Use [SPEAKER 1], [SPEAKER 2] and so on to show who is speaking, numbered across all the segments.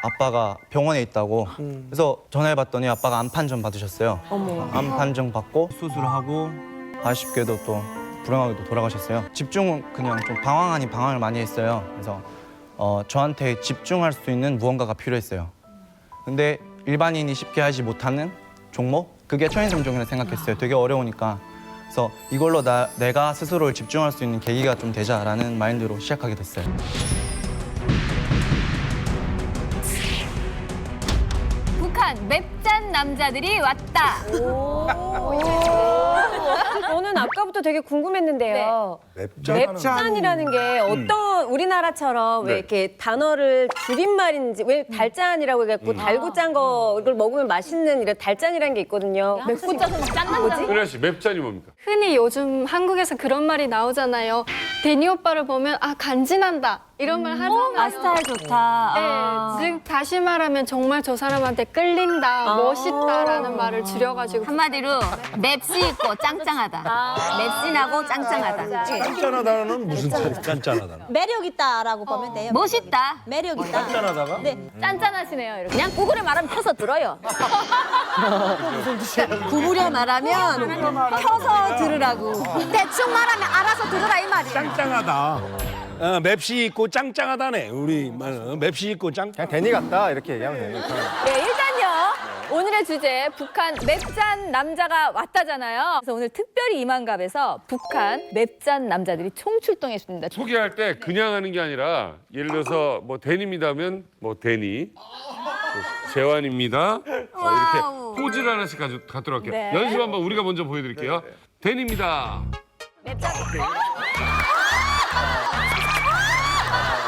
[SPEAKER 1] 아빠가 병원에 있다고. 그래서 전화해봤더니 아빠가 암 판정 받으셨어요. 암 판정 받고 수술하고 아쉽게도 또 불행하게도 돌아가셨어요. 집중은 그냥 좀 방황 아닌 방황을 많이 했어요. 그래서 저한테 집중할 수 있는 무언가가 필요했어요. 근데 일반인이 쉽게 하지 못하는 종목? 그게 초인성종이라 생각했어요. 되게 어려우니까. 그래서 이걸로 내가 스스로를 집중할 수 있는 계기가 좀 되자라는 마인드로 시작하게 됐어요.
[SPEAKER 2] 북한 맵짠 남자들이 왔다.
[SPEAKER 3] 저는 아까부터 되게 궁금했는데요. 맵짠이라는 게 어떤 우리나라처럼 왜 이렇게 단어를 줄임말인지 왜 달짠이라고 해갖고 달고 짠 거를 먹으면 맛있는 이런 달짠이라는 게 있거든요.
[SPEAKER 2] 맵고 짜서 짠 남자.
[SPEAKER 4] 은하 씨, 맵짠이 뭡니까?
[SPEAKER 5] 흔히 요즘 한국에서 그런 말이 나오잖아요. 데니 오빠를 보면 아 간지난다 이런 말 하잖아요.
[SPEAKER 2] 아 스타일 좋다.
[SPEAKER 5] 네, 즉 다시 말하면 정말 저 사람한테 끌린다, 멋있다라는 말을 줄여가지고
[SPEAKER 2] 한마디로 맵시 있고 짱짱하다. 맵신하고 짱짱하다.
[SPEAKER 6] 짠짠하다는 무슨 짠짠하다는?
[SPEAKER 7] 매력 있다라고 보면 돼요.
[SPEAKER 2] 멋있다.
[SPEAKER 7] 매력 있다.
[SPEAKER 6] 짠짠하다가?
[SPEAKER 7] 네.
[SPEAKER 2] 짠짠하시네요. 이렇게. 그냥 구글에 말하면 펴서 들어요. 구부려 말하면 펴서 들으라고. 대충 말하면 알아서 들으라 이 말이에요.
[SPEAKER 6] 짱짱하다. 맵시 있고 짱짱하다네. 우리 말 맵시 있고 짱.
[SPEAKER 8] 그냥 데니 같다 이렇게 얘기하면 되니까.
[SPEAKER 2] 네, 일단요. 오늘의 주제 북한 맵짠 남자가 왔다잖아요. 그래서 오늘 특별히 이만갑에서 북한 맵짠 남자들이 총출동했습니다.
[SPEAKER 4] 소개할 때 그냥 하는 게 아니라 예를 들어서 뭐 데니입니다면 뭐 데니, 뭐 재환입니다. 이렇게 포즈를 하나씩 갖도록 할게요.
[SPEAKER 2] 네.
[SPEAKER 4] 연습 한번 우리가 먼저 보여드릴게요. 데니입니다.
[SPEAKER 2] 맵짠.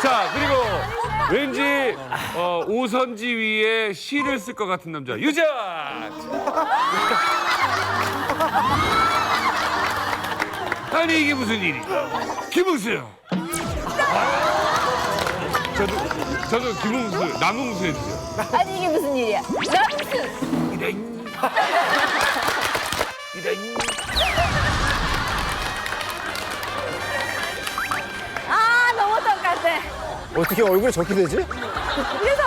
[SPEAKER 4] 자, 그리고 왠지 오선지 위에 시를 쓸 것 같은 남자 유전. 아니 이게 무슨 일이? 김웅수요. 저도 김웅수, 남웅수 해주세요.
[SPEAKER 2] 아니 이게 무슨 일이야? 남수.
[SPEAKER 4] 이런.
[SPEAKER 2] 아 너무 똑같아.
[SPEAKER 8] 어떻게 얼굴이 저렇게 되지?
[SPEAKER 2] 그래서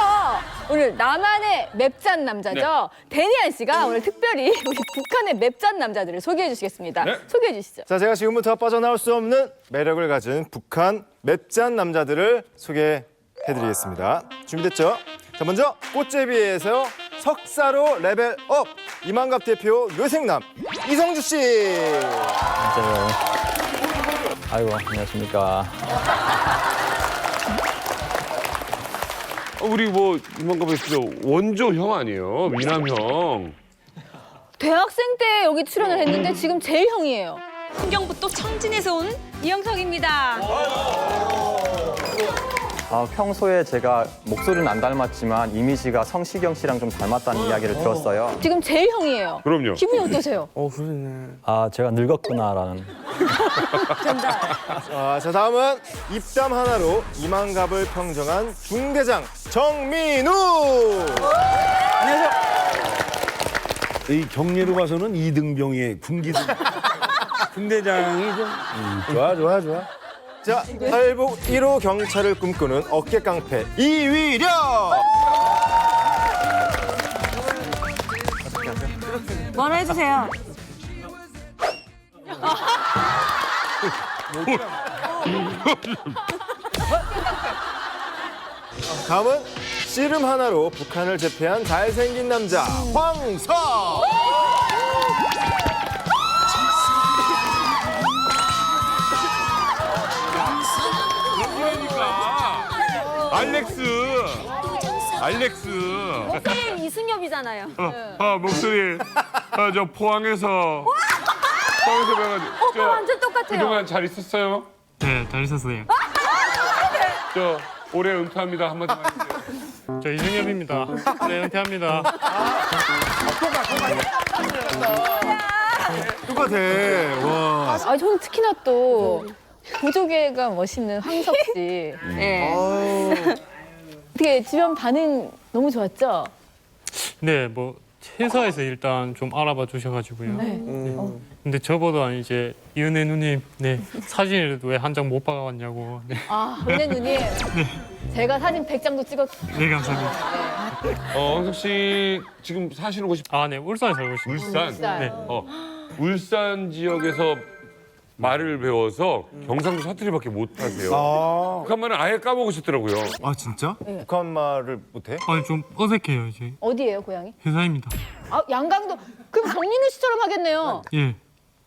[SPEAKER 2] 오늘 나만의 맵짠 남자죠. 데니안 씨가 오늘 특별히 우리 북한의 맵짠 남자들을 소개해 주시겠습니다.
[SPEAKER 4] 네.
[SPEAKER 2] 소개해 주시죠.
[SPEAKER 8] 자, 제가 지금부터 빠져나올 수 없는 매력을 가진 북한 맵짠 남자들을 소개해드리겠습니다. 준비됐죠? 자, 먼저 꽃제비에서 석사로 레벨업 이만갑 대표 뇌생남 이성주 씨.
[SPEAKER 9] 안녕하세요. 아이고, 안녕하십니까.
[SPEAKER 4] 우리 뭐 이만갑에 원조 형 아니에요? 미남 형.
[SPEAKER 2] 대학생 때 여기 출연을 했는데 지금 제일 형이에요.
[SPEAKER 3] 풍경북도 청진에서 온 이영석입니다.
[SPEAKER 9] 평소에 제가 목소리는 안 닮았지만 이미지가 성시경 씨랑 좀 닮았다는 이야기를 들었어요.
[SPEAKER 2] 지금 제일 형이에요.
[SPEAKER 4] 그럼요.
[SPEAKER 2] 기분이 어떠세요?
[SPEAKER 9] 제가 늙었구나라는.
[SPEAKER 8] 자, 다음은 입담 하나로 이만갑을 평정한 중대장 정민우.
[SPEAKER 6] 이 경례로 봐서는 이등병의 군기등. 군대장이 좀 좋아.
[SPEAKER 8] 자, 탈북 1호 경찰을 꿈꾸는 어깨 깡패 이위령.
[SPEAKER 3] 뭐라 해주세요.
[SPEAKER 8] 다음은 씨름 하나로 북한을 제패한 잘생긴 남자 황석.
[SPEAKER 4] 그러니까 알렉스.
[SPEAKER 2] 목소리 이승엽이잖아요.
[SPEAKER 4] 목소리 저 포항에서 배워가지고.
[SPEAKER 2] 오빠 완전 똑같아요.
[SPEAKER 4] 그동안 잘 있었어요?
[SPEAKER 10] 네, 잘 있었어요.
[SPEAKER 4] 저 올해 은퇴합니다 한마디만 해주세요.
[SPEAKER 10] 저 이승엽입니다. 네, 은퇴합니다.
[SPEAKER 8] 똑같아. 와.
[SPEAKER 2] 아 저는 특히나 또 보조개가 멋있는 황석 씨. 네. 어떻게 주변 반응 너무 좋았죠?
[SPEAKER 10] 네, 뭐 회사에서 일단 좀 알아봐 주셔가지고요. 네. 근데 저보다 이제 이은혜 누님, 네, 사진이라도 왜 한 장 못 박아왔냐고. 네.
[SPEAKER 2] 아 은혜 누님. 제가 사진 100장도 찍었.
[SPEAKER 10] 네, 감사합니다.
[SPEAKER 4] 황석 씨 지금 사시는 곳이
[SPEAKER 10] 아, 네, 울산에 살고 있습니다.
[SPEAKER 4] 울산.
[SPEAKER 10] 네.
[SPEAKER 4] 울산 지역에서 말을 배워서 경상도 사투리밖에 못 하세요. 북한 말은 아예 까먹으셨더라고요.
[SPEAKER 8] 아 진짜? 북한 말을 못해?
[SPEAKER 10] 아니, 좀 어색해요, 이제.
[SPEAKER 2] 어디예요, 고향이?
[SPEAKER 10] 회사입니다.
[SPEAKER 2] 아, 양강도. 그럼 정민우 씨처럼 하겠네요.
[SPEAKER 10] 예.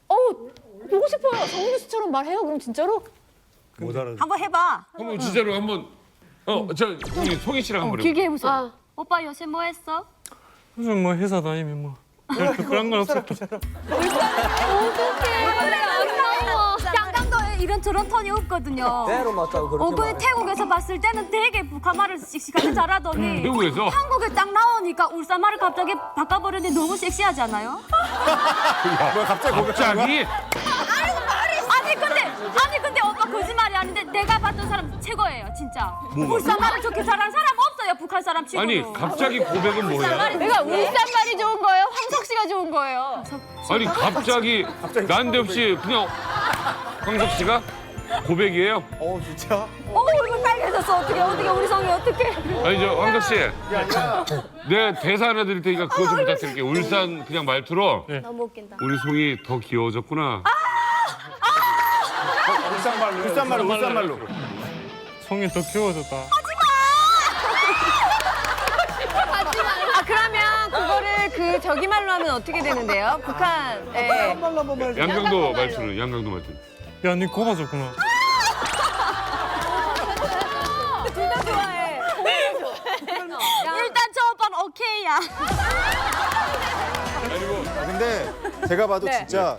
[SPEAKER 2] 보고 싶어요. 정민우 씨처럼 말해요, 그럼 진짜로?
[SPEAKER 6] 못 알아.
[SPEAKER 7] 한번 해봐.
[SPEAKER 4] 한번 진짜로 한번 저 우리 송희 씨랑 한번 해볼게요.
[SPEAKER 2] 길게 해보세요.
[SPEAKER 7] 오빠 요새 뭐 했어?
[SPEAKER 10] 요즘 뭐 회사 다니면 뭐 별 특별한 건 없었죠.
[SPEAKER 7] 양강도에 이런 저런 톤이 없거든요.
[SPEAKER 11] 때로 맞다고 그렇게
[SPEAKER 7] 그 태국에서 봤을 때는 되게 북한 말을 씩씩하게 잘하더니
[SPEAKER 4] 태국에서
[SPEAKER 7] 한국에 딱 나오니까 울산 말을 갑자기 바꿔버렸는데 너무 섹시하지 않아요?
[SPEAKER 8] 뭐야 갑자기 고백하는 거야?
[SPEAKER 4] 갑자기
[SPEAKER 7] 아니 근데 오빠 거짓말이 아닌데 내가 봤던 사람 최고예요 진짜. 울산 말을 저렇게 잘하는 사람 없어요 북한 사람 치고는.
[SPEAKER 4] 아니 갑자기 고백은 뭐야?
[SPEAKER 2] 내가 울산 말이 좋은 거예요? 황석 씨가 좋은 거예요?
[SPEAKER 4] 아니 갑자기 난데없이 그냥 황석 씨가 고백이에요?
[SPEAKER 1] 진짜?
[SPEAKER 2] 얼굴 빨개졌어. 어떻게 우리 성이 어떻게?
[SPEAKER 4] 아니 저 황석 씨, 내 대사 하나 드릴 테니까 그거 좀 부탁드릴게요. 울산 그냥 말투로
[SPEAKER 7] 너무 웃긴다.
[SPEAKER 4] 우리 송이 더 귀여워졌구나.
[SPEAKER 8] 울산 말로.
[SPEAKER 10] 성이 더 키워졌다.
[SPEAKER 3] 아 그러면 그거를 그 저기 말로 하면 어떻게 되는데요? 북한. 예.
[SPEAKER 4] 양강도 말투는 양강도 말투.
[SPEAKER 10] 야, 니 고마졌구나.
[SPEAKER 3] 둘 다 좋아해.
[SPEAKER 7] 일단 저 오빠는 오케이야.
[SPEAKER 8] 근데 제가 봐도
[SPEAKER 3] 네.
[SPEAKER 8] 진짜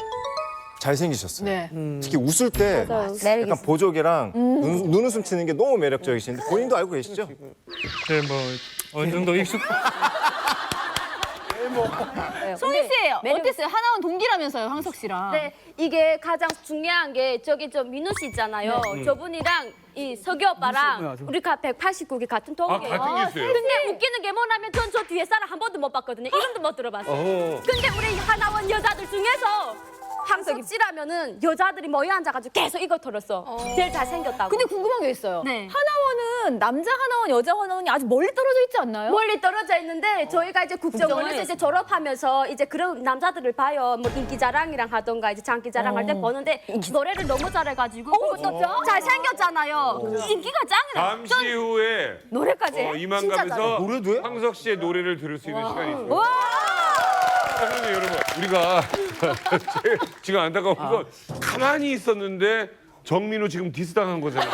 [SPEAKER 8] 잘생기셨어요.
[SPEAKER 2] 네.
[SPEAKER 8] 특히 웃을 때 약간 보조개랑 눈웃음 치는 게 너무 매력적이신데 본인도 알고 계시죠?
[SPEAKER 10] 네, 뭐 어느 정도 익숙.
[SPEAKER 2] 송희 씨 어땠어요? 하나원 동기라면서요, 황석 씨랑.
[SPEAKER 12] 네, 이게 가장 중요한 게 저기 저 민우 씨 있잖아요. 저분이랑 이 석유 오빠랑 우리가 189개 같은 동이에요.
[SPEAKER 4] 같은 기수예요?
[SPEAKER 12] 근데 웃기는 게 뭐냐면 전 저 뒤에 사람 한 번도 못 봤거든요. 이름도 못 들어봤어요. 근데 우리 하나원 여자들 중에서 황석 씨라면은 여자들이 모여 앉아가지고 계속 이거 들었어. 제일 잘생겼다고.
[SPEAKER 2] 근데 궁금한 게 있어요.
[SPEAKER 12] 네.
[SPEAKER 2] 하나원은 남자 하나원, 여자 하나원이 아주 멀리 떨어져 있지 않나요?
[SPEAKER 12] 멀리 떨어져 있는데 저희가 이제 국정원에서
[SPEAKER 2] 국정원에
[SPEAKER 12] 이제 졸업하면서 이제 그런 남자들을 봐요. 뭐 인기자랑이랑 하던가 이제 장기자랑 할 때 보는데 노래를 너무 잘해가지고 그것도 잘생겼잖아요. 인기가 짱이다.
[SPEAKER 4] 잠시 후에
[SPEAKER 12] 노래까지 해? 진짜
[SPEAKER 4] 이만갑에서
[SPEAKER 12] 잘해.
[SPEAKER 8] 노래도 해?
[SPEAKER 4] 황석 씨의 노래를 들을 수 있는 시간이 있어요. 사장님 여러분, 우리가 지금 안타까운 건 가만히 있었는데 정민우 지금 디스당한 거잖아요.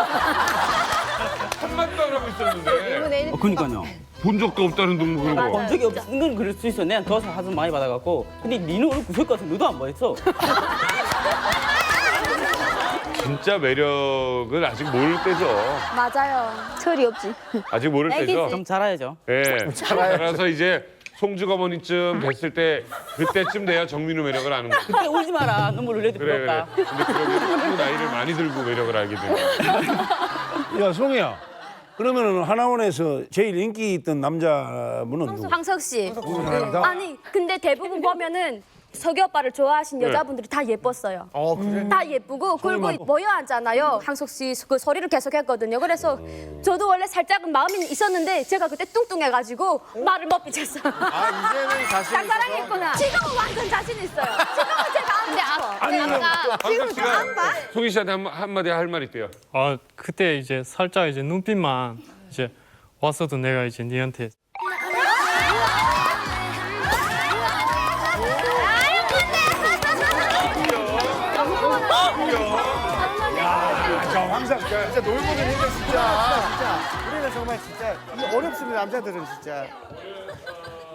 [SPEAKER 4] 한마디도 안 하고 있었는데
[SPEAKER 11] 그러니까요.
[SPEAKER 4] 본 적도 없다는 둥 그런 거.
[SPEAKER 11] 적이 없는 건 그럴 수 있어. 내가 도와서 하도 많이 받아갖고. 근데 니는 오늘 구설 것 같아. 너도 안 보였어.
[SPEAKER 4] 진짜 매력은 아직 모를 때죠.
[SPEAKER 12] 맞아요. 철이 없지.
[SPEAKER 4] 아직 모를 때죠.
[SPEAKER 11] 좀 잘해야죠.
[SPEAKER 4] 예. 따라서 이제 송주 어머니쯤 됐을 때 그때쯤 돼야 정민우 매력을 아는 거죠.
[SPEAKER 11] 그때 울지 마라. 눈물 흘려도
[SPEAKER 4] 그래.
[SPEAKER 11] 부럽다.
[SPEAKER 4] 근데 그러면 나이를 많이 들고 매력을 알게 돼요.
[SPEAKER 6] 야 송이야. 그러면은 하나원에서 제일 인기 있던 남자분은 누구?
[SPEAKER 12] 황석 씨.
[SPEAKER 6] 사람이다?
[SPEAKER 12] 아니 근데 대부분 보면은 석유 오빠를 좋아하신 여자분들이 다 예뻤어요. 다 예쁘고 그리고 모여 앉잖아요. 황석 씨 그 소리를 계속 했거든요. 그래서 저도 원래 살짝은 마음이 있었는데 제가 그때 뚱뚱해가지고 말을 못 비쳤어요.
[SPEAKER 8] 아 이제는 자신 있어서?
[SPEAKER 12] 짝사랑했구나. 지금은 완전 자신 있어요. 지금은 제가 안 봐.
[SPEAKER 4] 황석 씨가 송희 씨한테 한마디 할 말 있대요.
[SPEAKER 10] 아, 그때 이제 살짝 이제 눈빛만 이제 왔어도 내가 이제 니한테
[SPEAKER 6] 저 항상
[SPEAKER 8] 진짜 놀고는 힘들 진짜. 우리는 정말 진짜 어렵습니다 남자들은 진짜.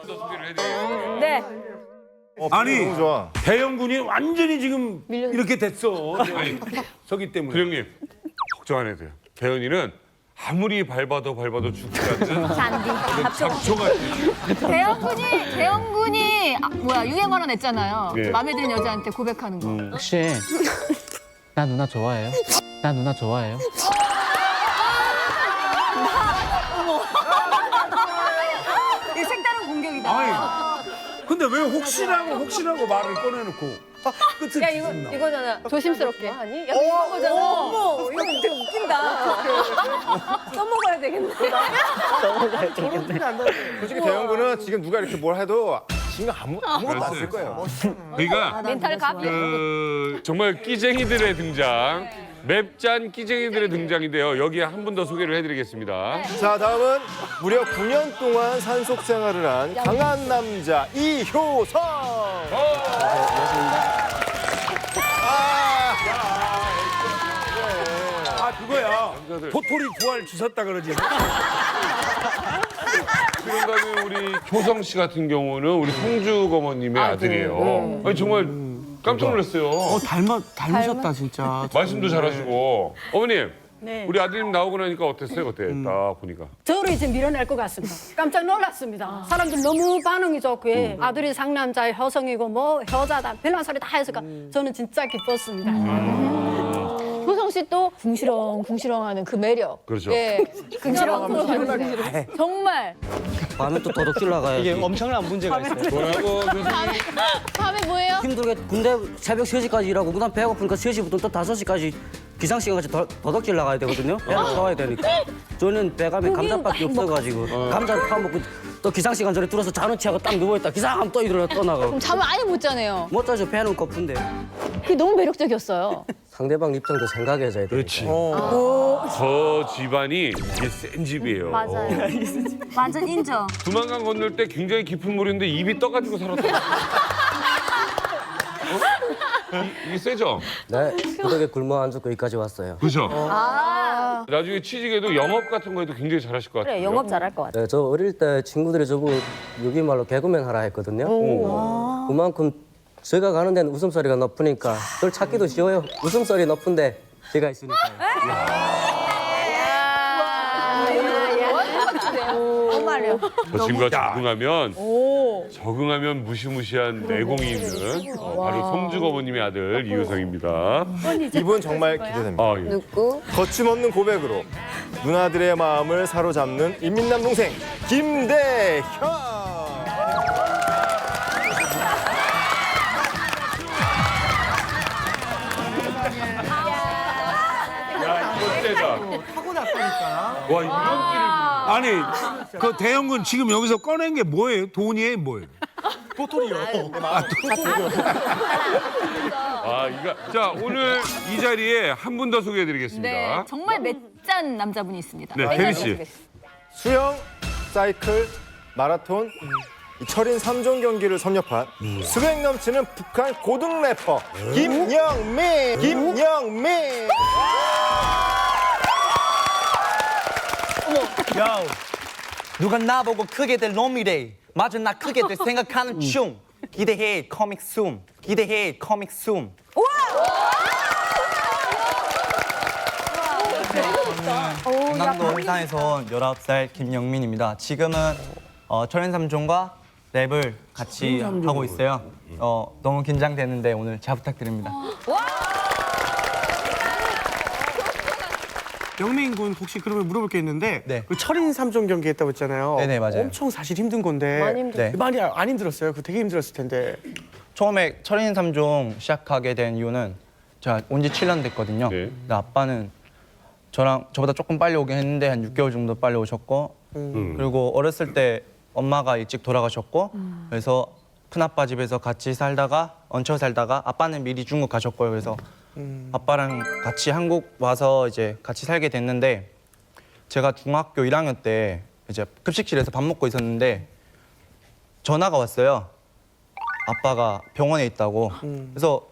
[SPEAKER 4] 소개를 해드려요.
[SPEAKER 2] 네.
[SPEAKER 6] 아니
[SPEAKER 8] 너무 좋아.
[SPEAKER 6] 대형군이 완전히 지금 이렇게 됐어. 저기 때문에.
[SPEAKER 4] 구령님 걱정 안 해도 돼요. 대현이는 아무리 밟아도 죽지 않는 잡초 같은.
[SPEAKER 2] 대형군이 유행어로 냈잖아요.
[SPEAKER 4] 네.
[SPEAKER 2] 마음에 드는 여자한테 고백하는 거.
[SPEAKER 11] 혹시 나 누나 좋아해요? 나 누나 좋아해요?
[SPEAKER 3] 이 색다른 공격이다.
[SPEAKER 6] 근데 왜 혹시라고 말을 꺼내놓고 끝을
[SPEAKER 3] 야
[SPEAKER 6] 짓나?
[SPEAKER 3] 이거잖아.
[SPEAKER 2] 조심스럽게.
[SPEAKER 3] 아니? 야 이거잖아. 어머 이거 되게 웃긴다. 써먹어야 되겠네.
[SPEAKER 8] 솔직히 대형군은 지금 누가 이렇게 뭘 해도 지금 아무것도 안 쓸 거예요.
[SPEAKER 4] 그러니까
[SPEAKER 2] 멘탈 가비.
[SPEAKER 4] 정말 끼쟁이들의 등장, 맵짠 끼쟁이들의 등장인데요. 여기에 한 분 더 소개를 해드리겠습니다.
[SPEAKER 8] 자, 다음은 무려 9년 동안 산속 생활을 한 강한 남자 이효성.
[SPEAKER 6] 그거야. 도토리 부활 주셨다 그러지.
[SPEAKER 4] 그런가 하면 우리 효성 씨 같은 경우는 우리 송주 어머님의 아들이에요. 아니 정말 깜짝 놀랐어요.
[SPEAKER 11] 닮으셨다 진짜.
[SPEAKER 4] 말씀도 잘하시고. 어머님, 우리 아드님 나오고 나니까 어땠어요? 그때 딱 보니까.
[SPEAKER 5] 저를 이제 밀어낼 것 같습니다. 깜짝 놀랐습니다. 사람들 너무 반응이 좋고 아들이 상남자 효성이고 뭐 효자다 별난 소리 다 해서가 저는 진짜 기뻤습니다.
[SPEAKER 2] 효성 씨 또 궁시렁궁시렁하는 그 매력.
[SPEAKER 4] 그렇죠.
[SPEAKER 2] 예. 궁시렁 정말.
[SPEAKER 11] 밤에 또 도둑질 나가야지.
[SPEAKER 1] 이게 엄청난 문제가 있어요.
[SPEAKER 4] 뭐라고 교수님?
[SPEAKER 2] 밤에 뭐예요?
[SPEAKER 11] 힘들게 군대 새벽 3시까지 일하고 그다음 배고프니까 3시부터 또 5시까지 기상시간 같이 도둑질 나가야 되거든요. 배가 사와야 되니까. 저는 배감에 감자밖에 없어가지고 감자를 파먹고 또 기상시간 전에 들어서 자는 체하고 딱 누워있다. 기상하면 또 일어나 또 나가고.
[SPEAKER 2] 그럼 잠을 아예 못 자네요.
[SPEAKER 11] 못 자죠. 배는 고픈데.
[SPEAKER 2] 그게 너무 매력적이었어요.
[SPEAKER 11] 상대방 입장도 생각해줘야 돼.
[SPEAKER 4] 그렇지. 저 집안이 이게 센 집이에요.
[SPEAKER 7] 맞아요. 완전 인정.
[SPEAKER 4] 두만강 건널 때 굉장히 깊은 물인데 입이 떠가지고 살았다. 이게 세죠?
[SPEAKER 11] 네, 부덕에 굶어 안 죽고 여기까지 왔어요.
[SPEAKER 4] 그렇죠. 나중에 취직해도 영업 같은 거에도 굉장히 잘하실 것 같아요.
[SPEAKER 3] 그래 영업 잘할 것 같아.
[SPEAKER 11] 네, 저 어릴 때 친구들이 저보고 여기 말로 개그맨 하라 했거든요. 그만큼 제가 가는 데는 웃음소리가 높으니까 그걸 찾기도 쉬워요. 웃음소리 높은데 제가 있으니까요.
[SPEAKER 2] 정말요.
[SPEAKER 4] 저 친구가 적응하면 무시무시한 내공이 있는 바로 송주 어머님의 아들 이효성입니다.
[SPEAKER 8] 이분 정말 기대됩니다.
[SPEAKER 4] 아, 예.
[SPEAKER 3] 누구?
[SPEAKER 8] 거침없는 고백으로 누나들의 마음을 사로잡는 인민남동생 김대현.
[SPEAKER 4] 야, 이거 세다. 타고났다니까. 와, 이런 끼를.
[SPEAKER 6] 아니 그 대형군 지금 여기서 꺼낸 게 뭐예요? 돈이에요, 뭐예요?
[SPEAKER 8] 도토리요.
[SPEAKER 4] 자, 오늘 이 자리에 한 분 더 소개해드리겠습니다.
[SPEAKER 2] 네, 정말 맵짠 남자분이 있습니다.
[SPEAKER 4] 네, 대리 씨.
[SPEAKER 8] 수영, 사이클, 마라톤, 이 철인 3종 경기를 섭렵한 수백 넘치는 북한 고등 래퍼 김영민. 김영민.
[SPEAKER 1] 야, 누가 나보고 크게 될 놈이래. 맞아, 나 크게 될 생각하는 중. 기대해, 커믹 숨. 기대해, 커믹 숨. 강남도 회사에서 19살 김영민입니다. 지금은 철인 3종과 랩을 같이 하고 있어요. 너무 긴장되는데 오늘 잘 부탁드립니다.
[SPEAKER 13] 영민 군 혹시 그러면 물어볼 게 있는데
[SPEAKER 1] 네.
[SPEAKER 13] 그 철인 3종 경기 했다고 했잖아요.
[SPEAKER 1] 네네, 맞아요.
[SPEAKER 13] 엄청 사실 힘든 건데
[SPEAKER 3] 많이 힘들었어요.
[SPEAKER 1] 네.
[SPEAKER 13] 많이 안 힘들었어요? 그 되게 힘들었을 텐데.
[SPEAKER 1] 처음에 철인 3종 시작하게 된 이유는 제가 온 지 7년 됐거든요.
[SPEAKER 4] 네.
[SPEAKER 1] 근데 아빠는 저보다 조금 빨리 오긴 했는데 한 6개월 정도 빨리 오셨고 그리고 어렸을 때 엄마가 일찍 돌아가셨고 그래서 큰아빠 집에서 같이 살다가 얹혀 살다가 아빠는 미리 중국 가셨고요. 그래서 아빠랑 같이 한국 와서 이제 같이 살게 됐는데 제가 중학교 1학년 때 이제 급식실에서 밥 먹고 있었는데 전화가 왔어요. 아빠가 병원에 있다고. 그래서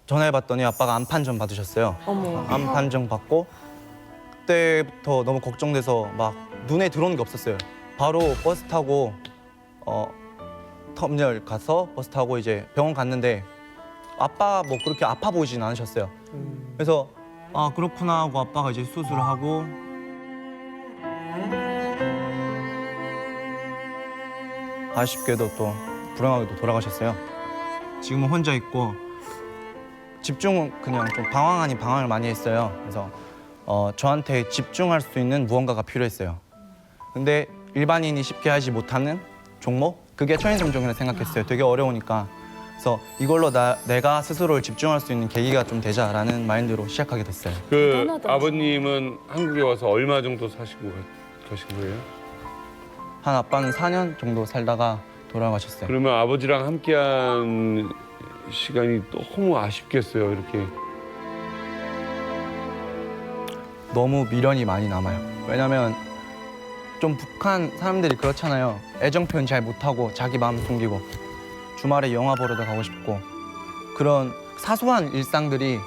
[SPEAKER 1] 전화해봤더니 아빠가 암 판정 받으셨어요. 암 판정 받고 그때부터 너무 걱정돼서 막 눈에 들어오는 게 없었어요. 바로 버스 타고 터미널 가서 버스 타고 이제 병원 갔는데 아빠 뭐 그렇게 아파 보이진 않으셨어요. 그래서 아 그렇구나 하고 아빠가 이제 수술을 하고 아쉽게도 또 불행하게도 돌아가셨어요. 지금은 혼자 있고 집중은 그냥 좀 방황 아닌 방황을 많이 했어요. 그래서 저한테 집중할 수 있는 무언가가 필요했어요. 근데 일반인이 쉽게 하지 못하는 종목, 그게 초인성종이라 생각했어요. 되게 어려우니까. 그래서 이걸로 내가 스스로를 집중할 수 있는 계기가 좀 되자라는 마인드로 시작하게 됐어요.
[SPEAKER 4] 그 아버님은 한국에 와서 얼마 정도 사시고 가신 거예요?
[SPEAKER 1] 한 아빠는 4년 정도 살다가 돌아가셨어요.
[SPEAKER 4] 그러면 아버지랑 함께한 시간이 너무 아쉽겠어요. 이렇게.
[SPEAKER 1] 너무 미련이 많이 남아요. 왜냐면 좀 북한 사람들이 그렇잖아요. 애정 표현 잘 못하고 자기 마음 숨기고 주말에 영화 보러 가고 싶고 그런 사소한 일상들이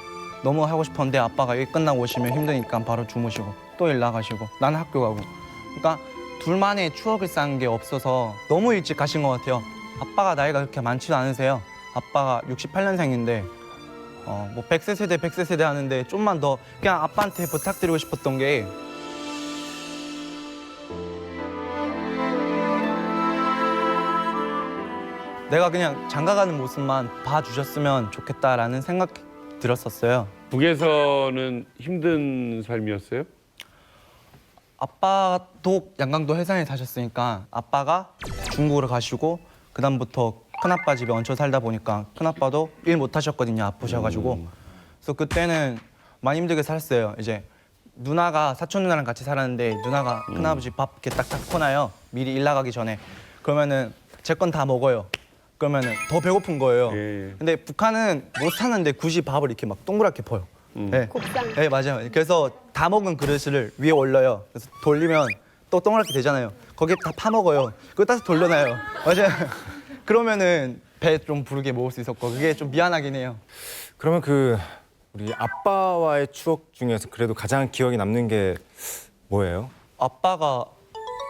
[SPEAKER 1] 너무 하고 싶었는데 아빠가 일 끝나고 오시면 힘드니까 바로 주무시고 또 일 나가시고 나는 학교 가고 그러니까 둘만의 추억을 쌓은 게 없어서 너무 일찍 가신 것 같아요. 아빠가 나이가 그렇게 많지도 않으세요. 아빠가 68년생인데 뭐 100세 세대 하는데 좀만 더 그냥 아빠한테 부탁드리고 싶었던 게 내가 그냥 장가가는 모습만 봐주셨으면 좋겠다라는 생각이 들었었어요.
[SPEAKER 4] 북에서는 힘든 삶이었어요?
[SPEAKER 1] 아빠도 양강도 해상에 사셨으니까 아빠가 중국으로 가시고 그다음부터 큰아빠 집에 얹혀 살다 보니까 큰아빠도 일 못 하셨거든요. 아프셔가지고. 그래서 그때는 많이 힘들게 살았어요. 이제 누나가 사촌 누나랑 같이 살았는데 누나가 큰아버지 밥 이렇게 딱딱 퍼놔요. 미리 일 나가기 전에. 그러면은 제 건 다 먹어요. 그러면은 더 배고픈 거예요. 근데 북한은 못 사는데 굳이 밥을 이렇게 막 동그랗게 퍼요. 네. 네, 맞아요. 그래서 다 먹은 그릇을 위에 올려요. 그래서 돌리면 또 동그랗게 되잖아요. 거기에 다 파먹어요. 그거 따서 돌려놔요. 맞아요. 그러면은 배 좀 부르게 먹을 수 있었고 그게 좀 미안하긴 해요.
[SPEAKER 8] 그러면 그 우리 아빠와의 추억 중에서 그래도 가장 기억에 남는 게 뭐예요?
[SPEAKER 1] 아빠가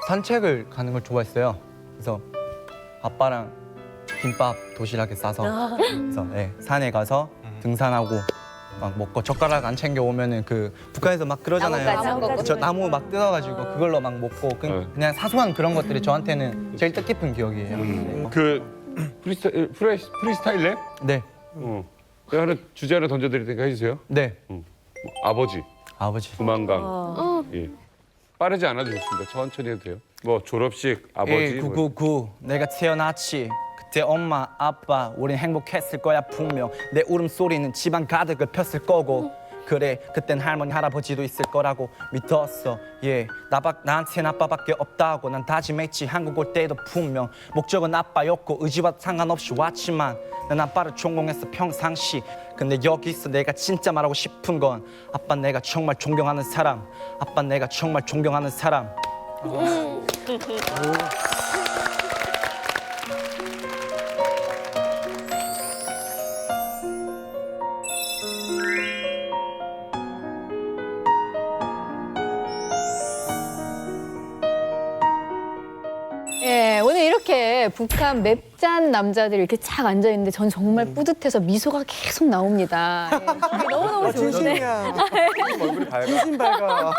[SPEAKER 1] 산책을 가는 걸 좋아했어요. 그래서 아빠랑 김밥 도시락에 싸서 그래서 네, 산에 가서 등산하고 막 먹고 젓가락 안 챙겨 오면은 그 북한에서 막 그러잖아요. 저 나무 막 뜯어가지고 그걸로 막 먹고 그냥 사소한 그런 것들이 저한테는 제일 뜻깊은 기억이에요.
[SPEAKER 4] 그 프리스타일 랩?
[SPEAKER 1] 네.
[SPEAKER 4] 제가 하나 주제 하나 던져드릴 테니까 해주세요.
[SPEAKER 1] 네.
[SPEAKER 4] 아버지.
[SPEAKER 1] 아버지.
[SPEAKER 4] 두만강. 예. 빠르지 않아도 좋습니다. 천천히 해도 돼요. 뭐 졸업식, 아버지.
[SPEAKER 1] 1999 내가 태어났지. 그때 엄마, 아빠 우린 행복했을 거야 분명. 내 울음소리는 집안 가득을 폈을 거고 그래 그땐 할머니, 할아버지도 있을 거라고 믿었어. 나한텐 아빠밖에 없다고 난 다짐했지. 한국 올 때도 분명 목적은 아빠였고 의지와 상관없이 왔지만 난 아빠를 전공했어 평상시. 근데 여기서 내가 진짜 말하고 싶은 건 아빠 내가 정말 존경하는 사람. 아빠 내가 정말 존경하는 사람.
[SPEAKER 2] 예, 오늘 이렇게 북한 맵짠 남자들이 이렇게 착 앉아 있는데 전 정말 뿌듯해서 미소가 계속 나옵니다. 예, 너무너무 좋은데.
[SPEAKER 13] 진심이야.
[SPEAKER 8] 얼굴이 밝아.
[SPEAKER 13] 진심 밝아.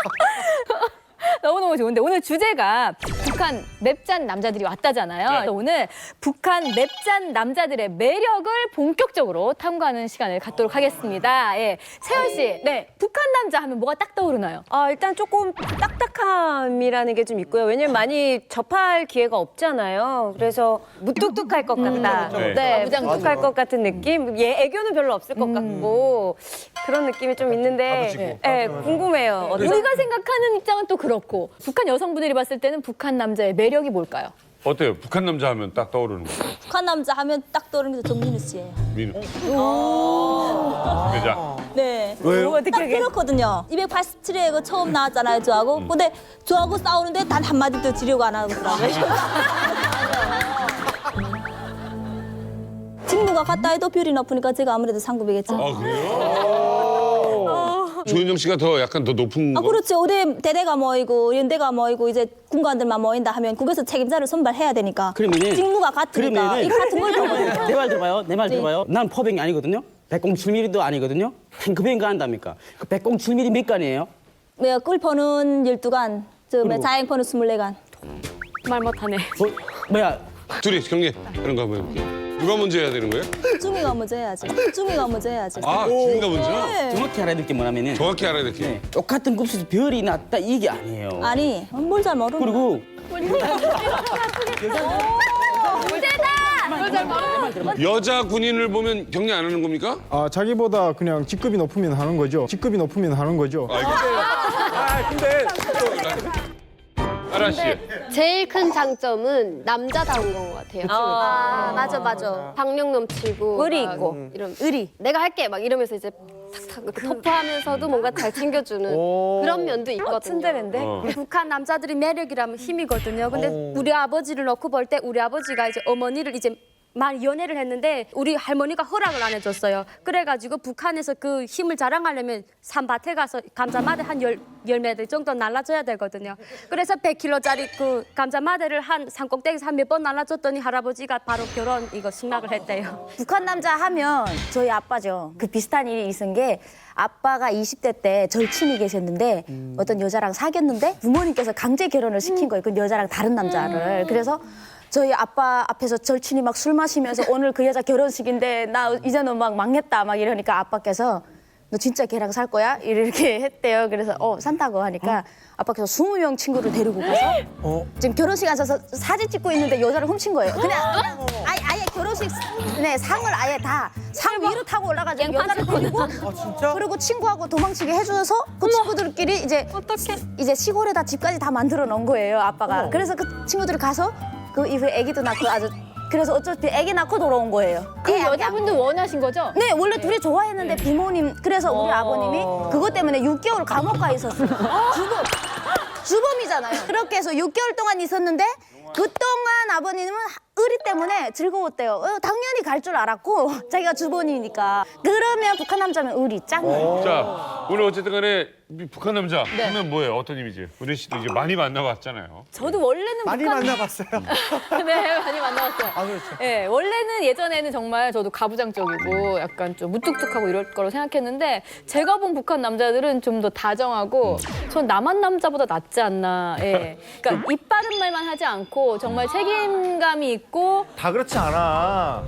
[SPEAKER 2] 너무너무 좋은데 오늘 주제가 북한 맵짠 남자들이 왔다잖아요. 그래서 오늘 북한 맵짠 남자들의 매력을 본격적으로 탐구하는 시간을 갖도록 하겠습니다. 예, 채연 씨, 네, 북한 남자 하면 뭐가 딱 떠오르나요?
[SPEAKER 3] 일단 조금 딱딱함이라는 게 좀 있고요. 왜냐면 많이 접할 기회가 없잖아요. 그래서 무뚝뚝할 것 같다. 네, 무뚝뚝할 것 같은 느낌. 애교는 별로 없을 것 같고 그런 느낌이 좀 있는데 궁금해요.
[SPEAKER 2] 우리가 생각하는 입장은 또 그렇고 북한 여성분들이 봤을 때는 북한 남자의 매력이 뭘까요?
[SPEAKER 4] 어때요? 북한 남자 하면 딱 떠오르는 거.
[SPEAKER 7] 북한 남자 하면 딱 떠오르는 게 정민우 씨예요.
[SPEAKER 4] 민우. 여자.
[SPEAKER 7] 네.
[SPEAKER 3] 왜요?
[SPEAKER 7] 딱 그렇거든요. 287회 그 처음 나왔잖아요, 저하고. 근데 저하고 싸우는데 단 한마디도 지려고 안 하더라고요. 친구가 갔다 해도 뷰리 높으니까 제가 아무래도 상급이겠죠.
[SPEAKER 4] 아 그래요? 조윤정 씨가 더 약간 더 높은 거?
[SPEAKER 7] 그렇죠. 우리 대대가 모이고 연대가 모이고 이제 군관들만 모인다 하면 국에서 책임자를 선발해야 되니까.
[SPEAKER 11] 그러면은
[SPEAKER 7] 직무가 같으니까 이 같은 걸
[SPEAKER 11] 내 말 들어봐요. 내 말 들어봐요. 난 포병이 아니거든요. 107mm도 아니거든요. 탱크병가 한답니까? 그 107mm 몇 간이에요?
[SPEAKER 7] 네, 끌퍼는 12간, 자행퍼는 24간.
[SPEAKER 2] 말 못하네.
[SPEAKER 11] 뭐야?
[SPEAKER 4] 둘이 경례 이런 거 한번 해볼게요. 누가 먼저 해야 되는 거예요?
[SPEAKER 7] 중이가 먼저 해야지. 중이가 먼저 해야지.
[SPEAKER 4] 아, 중이가 먼저?
[SPEAKER 7] 네.
[SPEAKER 11] 정확히 알아야 될 게 뭐냐면은
[SPEAKER 4] 정확히 알아야 될 게.
[SPEAKER 11] 네, 똑같은 급수에서 별이 났다 이게 아니에요.
[SPEAKER 7] 아니, 뭘 잘 모르는
[SPEAKER 11] 그리고
[SPEAKER 4] 여자 군인을 보면 격리 안 하는 겁니까?
[SPEAKER 14] 아, 자기보다 그냥 직급이 높으면 하는 거죠. 직급이 높으면 하는 거죠.
[SPEAKER 4] 근데 아라 씨.
[SPEAKER 15] 제일 큰 장점은 남자다운 것 같아요.
[SPEAKER 12] 아, 맞아.
[SPEAKER 15] 박력 넘치고
[SPEAKER 3] 의리
[SPEAKER 15] 막
[SPEAKER 3] 있고.
[SPEAKER 15] 이런 의리. 내가 할게 막 이러면서 이제 탁탁 이렇게 터프하면서도 뭔가 잘 챙겨주는 그런 면도 있거든요.
[SPEAKER 3] 츤데레인데?
[SPEAKER 12] 북한 남자들이 매력이라면 힘이거든요. 근데 우리 아버지를 놓고 볼 때 우리 아버지가 이제 어머니를 이제 말 연애를 했는데 우리 할머니가 허락을 안 해줬어요. 그래가지고 북한에서 그 힘을 자랑하려면 산밭에 가서 감자마대 한 10매들 정도 날라줘야 되거든요. 그래서 100kg짜리 그 감자마대를 한 산꼭대기에서 한 몇 번 날라줬더니 할아버지가 바로 결혼 이거 승낙을 했대요.
[SPEAKER 2] 북한 남자 하면 저희 아빠죠. 그 비슷한 일이 있은 게 아빠가 20대 때 절친이 계셨는데 어떤 여자랑 사귀었는데 부모님께서 강제 결혼을 시킨 거예요. 그 여자랑 다른 남자를. 그래서 저희 아빠 앞에서 절친이 막 술 마시면서 오늘 그 여자 결혼식인데 나 이제는 막 망했다 막 이러니까 아빠께서 너 진짜 걔랑 살 거야? 이렇게 했대요. 그래서 산다고 하니까 아빠께서 20명 친구를 데리고 가서 지금 결혼식 가서 사진 찍고 있는데 여자를 훔친 거예요. 그냥 아예 결혼식 상을 아예 다 상 위로 타고 올라가지고 여자를 데리고 그리고 친구하고 도망치게 해줘서 그 친구들끼리 이제 시골에다 집까지 다 만들어 놓은 거예요. 아빠가. 그래서 그 친구들이 가서 그 이후에 아기도 낳고 아주 그래서 어차피 아기 낳고 돌아온 거예요. 그 여자분도 원하신 거죠? 네, 원래 둘이 좋아했는데 부모님 그래서 우리 아버님이 그것 때문에 6개월 감옥 가 있었어요. 주범이잖아요. 그렇게 해서 6개월 동안 있었는데 그동안 아버님은 의리 때문에 즐거웠대요. 당연히 갈 줄 알았고 자기가 주범이니까. 그러면 북한 남자면 의리 짱이에요.
[SPEAKER 4] 자, 오늘 어쨌든 간에 북한 남자 하면 뭐예요? 어떤 이미지? 은혜 씨도 이제 많이 만나봤잖아요.
[SPEAKER 2] 저도 원래는
[SPEAKER 13] 많이
[SPEAKER 2] 북한
[SPEAKER 13] 만나봤어요.
[SPEAKER 2] 네, 많이 만나봤어요.
[SPEAKER 13] 아, 그렇죠.
[SPEAKER 2] 네, 원래는 예전에는 정말 저도 가부장적이고 약간 좀 무뚝뚝하고 이럴 거로 생각했는데 제가 본 북한 남자들은 좀 더 다정하고 전 남한 남자보다 낫지 않나. 예. 그러니까 입 바른 말만 하지 않고 정말 책임감이 있고
[SPEAKER 8] 다 그렇지 않아.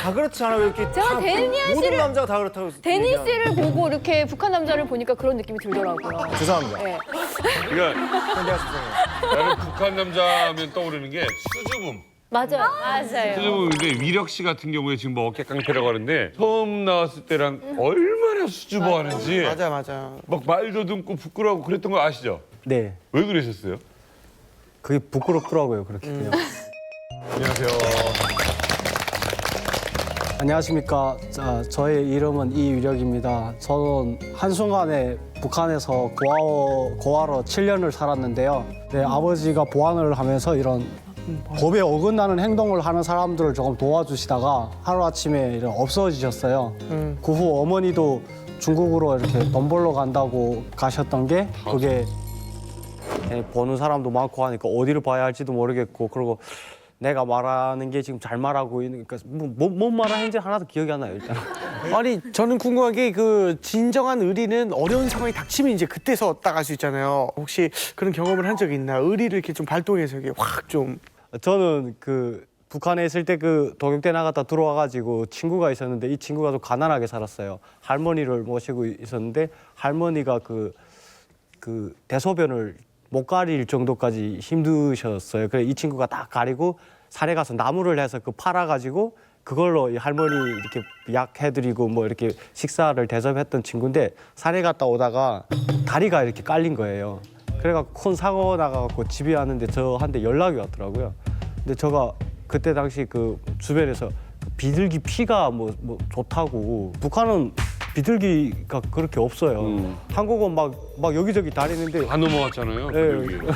[SPEAKER 8] 다 그렇지 않아. 왜 이렇게
[SPEAKER 2] 제가
[SPEAKER 8] 다
[SPEAKER 2] 데니안
[SPEAKER 8] 모든
[SPEAKER 2] 씨를-
[SPEAKER 8] 남자가 다 그렇다고.
[SPEAKER 2] 데니
[SPEAKER 8] 얘기하는
[SPEAKER 2] 씨를 보고 이렇게 북한 남자를 보니까 그런 느낌이 들더라고요.
[SPEAKER 8] 죄송합니다.
[SPEAKER 2] 예.
[SPEAKER 4] 그러니까
[SPEAKER 8] 내가 죄송해요.
[SPEAKER 4] 나는 북한 남자면 떠오르는 게 수줍음.
[SPEAKER 2] 맞아요. 맞아요.
[SPEAKER 4] 수줍음인데 위력 씨 같은 경우에 지금 뭐 어깨 깡패라고 하는데 처음 나왔을 때랑 얼마나 수줍어하는지
[SPEAKER 13] 맞아.
[SPEAKER 4] 막 말도 듣고 부끄러워하고 그랬던 거 아시죠?
[SPEAKER 11] 네,
[SPEAKER 4] 왜 그러셨어요?
[SPEAKER 11] 그게 부끄럽더라고요. 그렇게 그냥.
[SPEAKER 4] 안녕하세요.
[SPEAKER 11] 안녕하십니까. 자, 저의 이름은 이유력입니다. 저는 한순간에 북한에서 고아로 7년을 살았는데요. 네, 아버지가 보안을 하면서 이런 법에 어긋나는 행동을 하는 사람들을 조금 도와주시다가 하루아침에 이렇게 없어지셨어요. 그 후 어머니도 중국으로 이렇게 돈 벌러 간다고 가셨던 게 그게 보는 사람도 많고 하니까 어디를 봐야 할지도 모르겠고 그리고 내가 말하는 게 지금 잘 말하고 있으니까 뭔 말하는지 하나도 기억이 안 나요 일단.
[SPEAKER 13] 아니 저는 궁금한 게 그 진정한 의리는 어려운 상황이 닥치면 이제 그때서 따갈 수 있잖아요. 혹시 그런 경험을 한 적이 있나? 의리를 이렇게 좀 발동해서 이게 확 좀.
[SPEAKER 11] 저는 그 북한에 있을 때 그 독일대 나갔다 들어와가지고 친구가 있었는데 이 친구가 좀 가난하게 살았어요. 할머니를 모시고 있었는데 할머니가 그 대소변을 못 가릴 정도까지 힘드셨어요. 그래 이 친구가 딱 가리고 산에 가서 나무를 해서 그 팔아가지고 그걸로 이 할머니 이렇게 약 해드리고 뭐 이렇게 식사를 대접했던 친구인데 산에 갔다 오다가 다리가 이렇게 깔린 거예요. 그래갖고 큰 사고 나가갖고 집에 왔는데 저한테 연락이 왔더라고요. 근데 제가 그때 당시 그 주변에서 비둘기 피가 뭐 좋다고 북한은 비둘기가 그렇게 없어요. 한국은 막 여기저기 다니는데
[SPEAKER 4] 다 넘어왔잖아요. 비둘기.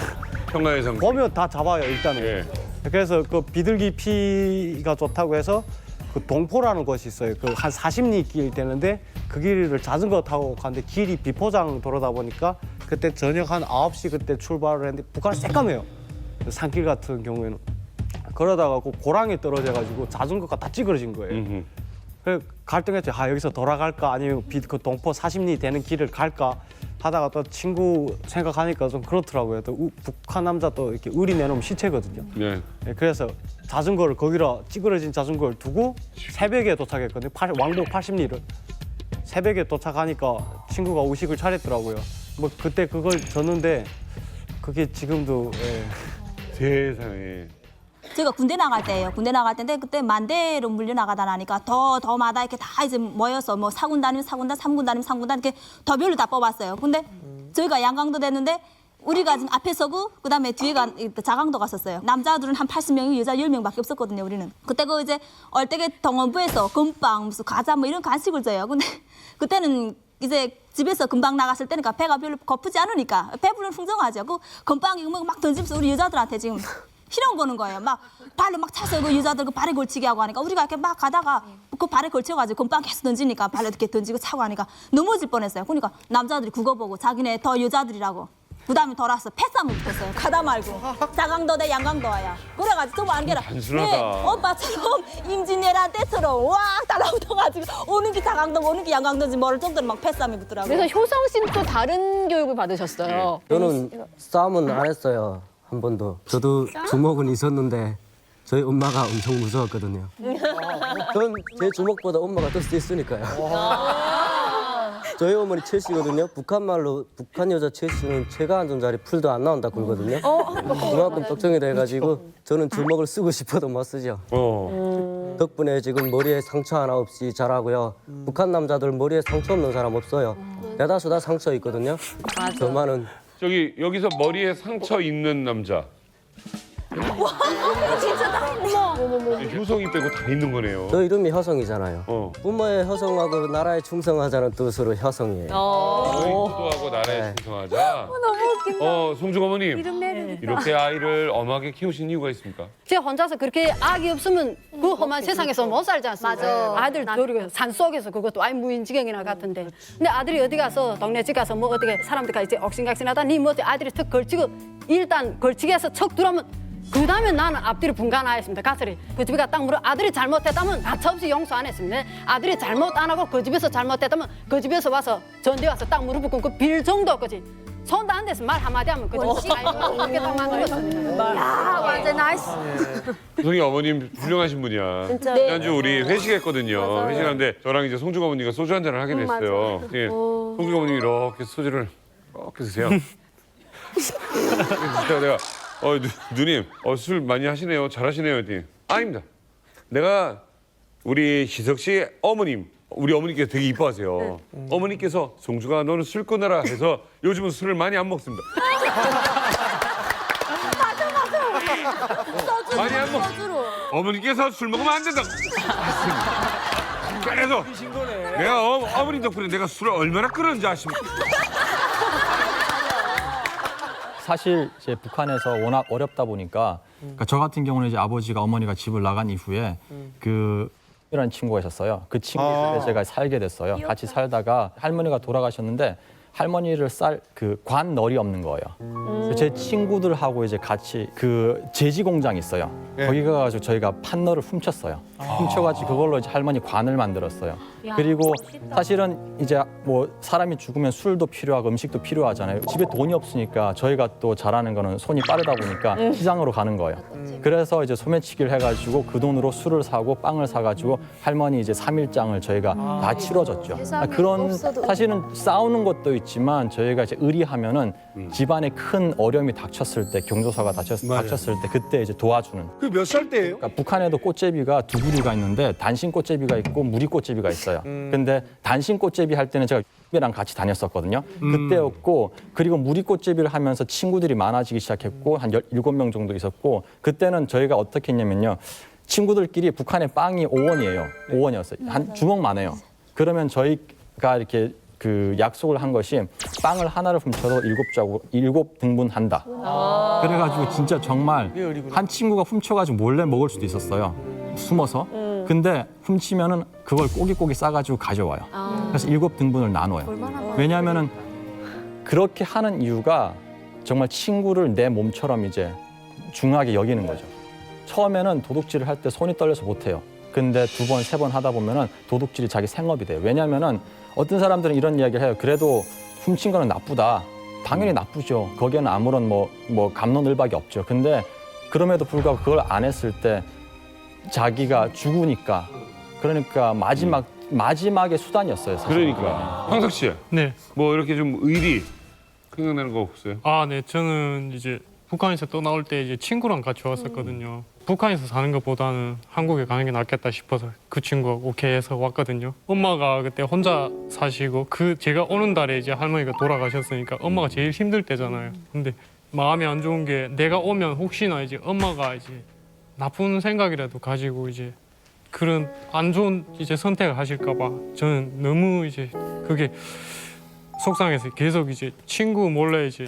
[SPEAKER 4] 평화의 상.
[SPEAKER 11] 보면 다 잡아요 일단은.
[SPEAKER 4] 예.
[SPEAKER 11] 그래서 그 비둘기 피가 좋다고 해서 그 동포라는 곳이 있어요. 그 한 40리 길 되는데 그 길을 자전거 타고 갔는데 길이 비포장 도로다 보니까 그때 저녁 한 9시 그때 출발을 했는데 북한은 새까매요. 산길 같은 경우에는. 그러다가 그 고랑에 떨어져가지고 자전거가 다 찌그러진 거예요. 그래서 갈등했죠. 여기서 돌아갈까 아니면 그 동포 40리 되는 길을 갈까 하다가 또 친구 생각하니까 좀 그렇더라고요. 또 북한 남자 또 이렇게 의리 내놓으면 시체거든요.
[SPEAKER 4] 네.
[SPEAKER 11] 네, 그래서 자전거를 거기라 찌그러진 자전거를 두고 새벽에 도착했거든요. 왕복 80리를. 새벽에 도착하니까 친구가 의식을 차렸더라고요. 뭐 그때 그걸 줬는데 그게 지금도
[SPEAKER 4] 세상에.
[SPEAKER 7] 제가 군대 나갈 때예요. 군대 나갈 때인데 그때 만대로 물려나가다 나니까 더마다 이렇게 다 이제 모여서 뭐 4군 다니면 4군단, 3군 다니면 3군단 이렇게 더별로 다 뽑았어요. 근데 저희가 양강도 됐는데 우리가 지금 앞에 서고 그다음에 뒤에가 자강도 갔었어요. 남자들은 한 80명이고 여자 10명밖에 없었거든요. 우리는. 그때 그 이제 얼때게 동원부에서 금빵 무슨 과자 뭐 이런 간식을 줘요. 근데 그때는 이제 집에서 금방 나갔을 때니까 배가 별로 고프지 않으니까 배부른 풍성하죠. 그 금빵 이거 막 던지면서 우리 여자들한테 지금 희롱 거는 거예요. 막 발로 막 차서 그 여자들 그 발에 걸치게 하고 하니까 우리가 이렇게 막 가다가 그 발에 걸쳐가지고 금빵 계속 던지니까 발에 이렇게 던지고 차고 하니까 넘어질 뻔했어요. 그러니까 남자들이 그거 보고 자기네 더 여자들이라고. 그다음에 돌아서 패싸움을 붙었어요. 가다 말고 자강도 대 양강도야. 그래가지고 정말 안개라.
[SPEAKER 4] 단순하다.
[SPEAKER 7] 오빠처럼 임진왜란 때처럼 와 달라붙어가지고 오는 게 자강도 오는 게 양강도인지 모를 정도로 막 패싸움이 붙더라고요.
[SPEAKER 2] 그래서 효성 씨는 또 다른 교육을 받으셨어요.
[SPEAKER 11] 저는 싸움은 안 했어요. 한 번도. 저도 주먹은 있었는데 저희 엄마가 엄청 무서웠거든요. 전 제 주먹보다 엄마가 더 수 있으니까요. 저희 어머니 최씨거든요. 북한 말로 북한 여자 최씨는 제가 앉은 자리 풀도 안 나온다 그러거든요. 그만큼 걱정이 돼가지고 저는 주먹을 쓰고 싶어도 못 쓰죠. 덕분에 지금 머리에 상처 하나 없이 자라고요. 북한 남자들 머리에 상처 없는 사람 없어요. 대다수 다 상처 있거든요. 저만은
[SPEAKER 4] 저기 여기서 머리에 상처 있는 남자.
[SPEAKER 7] 진짜 다 있네.
[SPEAKER 4] 효성이 빼고 다 있는 거네요.
[SPEAKER 11] 저 이름이 효성이잖아요. 부모의 효성하고 나라에 충성하자는 뜻으로 효성이에요.
[SPEAKER 4] 효도하고 나라에 충성하자.
[SPEAKER 7] 너무 웃긴다.
[SPEAKER 4] 송중 어머님
[SPEAKER 7] 이름 매력있다.
[SPEAKER 4] 이렇게 아이를 엄하게 키우신 이유가 있습니까?
[SPEAKER 5] 제 혼자서 그렇게 악이 없으면 그 험한 세상에서 못 살지 않습니까?
[SPEAKER 7] 맞아.
[SPEAKER 5] 아들 데리고 산속에서 그것도 아이 무인지경이나 같은데. 근데 아들이 어디 가서 동네 집 가서 뭐 어떻게 사람들과 이제 옥신각신하다 니 뭐 아들이 턱 걸치고 일단 걸치게 해서 척 들어오면 그 다음에 나는 앞뒤로 분간하였습니다. 가설이 그 집에 딱 물어 아들이 잘못했다면 가차없이 용서 안 했습니다. 아들이 잘못 안 하고 그 집에서 잘못했다면 그 집에서 와서 전대 와서 딱 무릎 꿇고 그 빌 정도 거지. 손도 안 대서 말 한마디 하면 그 집에서 그렇게 딱 만들었어요.
[SPEAKER 7] 야 완전 나이스.
[SPEAKER 4] 효성이 어머님 훌륭하신 분이야.
[SPEAKER 7] 진짜.
[SPEAKER 4] 지난주 우리 회식했거든요. 회식하는데 저랑 이제 송중 어머니가 소주 한 잔을 하게 됐어요. 예. 송중 어머님이 이렇게 소주를 이렇게 드세요. 그래서 내가 누님 술 많이 하시네요. 잘하시네요. 했더니 아닙니다. 내가 우리 희석 씨 어머님 우리 어머니께서 되게 이뻐하세요. 어머니께서 송중아 너는 술 끊어라 해서 요즘은 술을 많이 안 먹습니다.
[SPEAKER 7] 맞아.
[SPEAKER 4] 많이 안 먹. 어머니께서 술 먹으면 안 된다고. 그래서 내가 어머니 덕분에 내가 술을 얼마나 끊었는지 아십니까?
[SPEAKER 9] 사실 이제 북한에서 워낙 어렵다 보니까 그러니까 저 같은 경우는 이제 아버지가 어머니가 집을 나간 이후에 그 이라는 친구가 있었어요. 그 친구 집에 제가 살게 됐어요. 같이 살다가 할머니가 돌아가셨는데 할머니를 쌀 그 관널이 없는 거예요. 그래서 제 친구들하고 이제 같이 그 제지 공장이 있어요. 거기 가가지고 저희가 판너를 훔쳤어요. 훔쳐가지고 그걸로 이제 할머니 관을 만들었어요. 그리고 사실은 이제 뭐 사람이 죽으면 술도 필요하고 음식도 필요하잖아요. 집에 돈이 없으니까 저희가 또 잘하는 거는 손이 빠르다 보니까 시장으로 가는 거예요. 그래서 이제 소매치기를 해가지고 그 돈으로 술을 사고 빵을 사가지고 할머니 이제 3일장을 저희가 다 치러줬죠. 그런 사실은 싸우는 것도 있지만 저희가 이제 의리하면은 집안에 큰 어려움이 닥쳤을 때 경조사가 닥쳤을 때 그때 이제 도와주는.
[SPEAKER 6] 그 몇 살 때예요?
[SPEAKER 9] 그러니까 북한에도 꽃제비가 두 부류가 있는데 단신 꽃제비가 있고 무리 꽃제비가 있어요. 근데 단신 꽃제비 할 때는 제가 랑 같이 다녔었거든요. 그때였고 그리고 무리 꽃제비를 하면서 친구들이 많아지기 시작했고 한 17명 정도 있었고 그때는 저희가 어떻게 했냐면요. 친구들끼리 북한의 빵이 5원이에요. 5원이었어요. 한 주먹만 해요. 그러면 저희가 이렇게 그 약속을 한 것이 빵을 하나를 훔쳐도 7등분 한다. 그래가지고 진짜 정말 한 친구가 훔쳐가지고 몰래 먹을 수도 있었어요. 숨어서. 근데 훔치면은 그걸 꼬깃꼬깃 싸가지고 가져와요. 그래서 7등분을 나눠요. 왜냐하면은 그렇게 하는 이유가 정말 친구를 내 몸처럼 이제 중하게 여기는 거죠. 처음에는 도둑질을 할 때 손이 떨려서 못해요. 근데 2번, 3번 하다 보면은 도둑질이 자기 생업이 돼요. 왜냐하면은 어떤 사람들은 이런 이야기를 해요. 그래도 훔친 거는 나쁘다. 당연히 나쁘죠. 거기에는 아무런 뭐 갑론을박이 없죠. 근데 그럼에도 불구하고 그걸 안 했을 때 자기가 죽으니까 그러니까 마지막의 수단이었어요. 사실.
[SPEAKER 4] 그러니까 황석 씨.
[SPEAKER 10] 네.
[SPEAKER 4] 뭐 이렇게 좀 의리 생각나는 거 없어요?
[SPEAKER 10] 네. 저는 이제 북한에서 떠나올 때 이제 친구랑 같이 왔었거든요. 북한에서 사는 것보다는 한국에 가는 게 낫겠다 싶어서 그 친구가 오케이 해서 왔거든요. 엄마가 그때 혼자 사시고 제가 오는 달에 이제 할머니가 돌아가셨으니까 엄마가 제일 힘들 때잖아요. 근데 마음이 안 좋은 게 내가 오면 혹시나 이제 엄마가 이제 나쁜 생각이라도 가지고 이제 그런 안 좋은 이제 선택을 하실까 봐 저는 너무 이제 그게 속상해서 계속 이제 친구 몰래 이제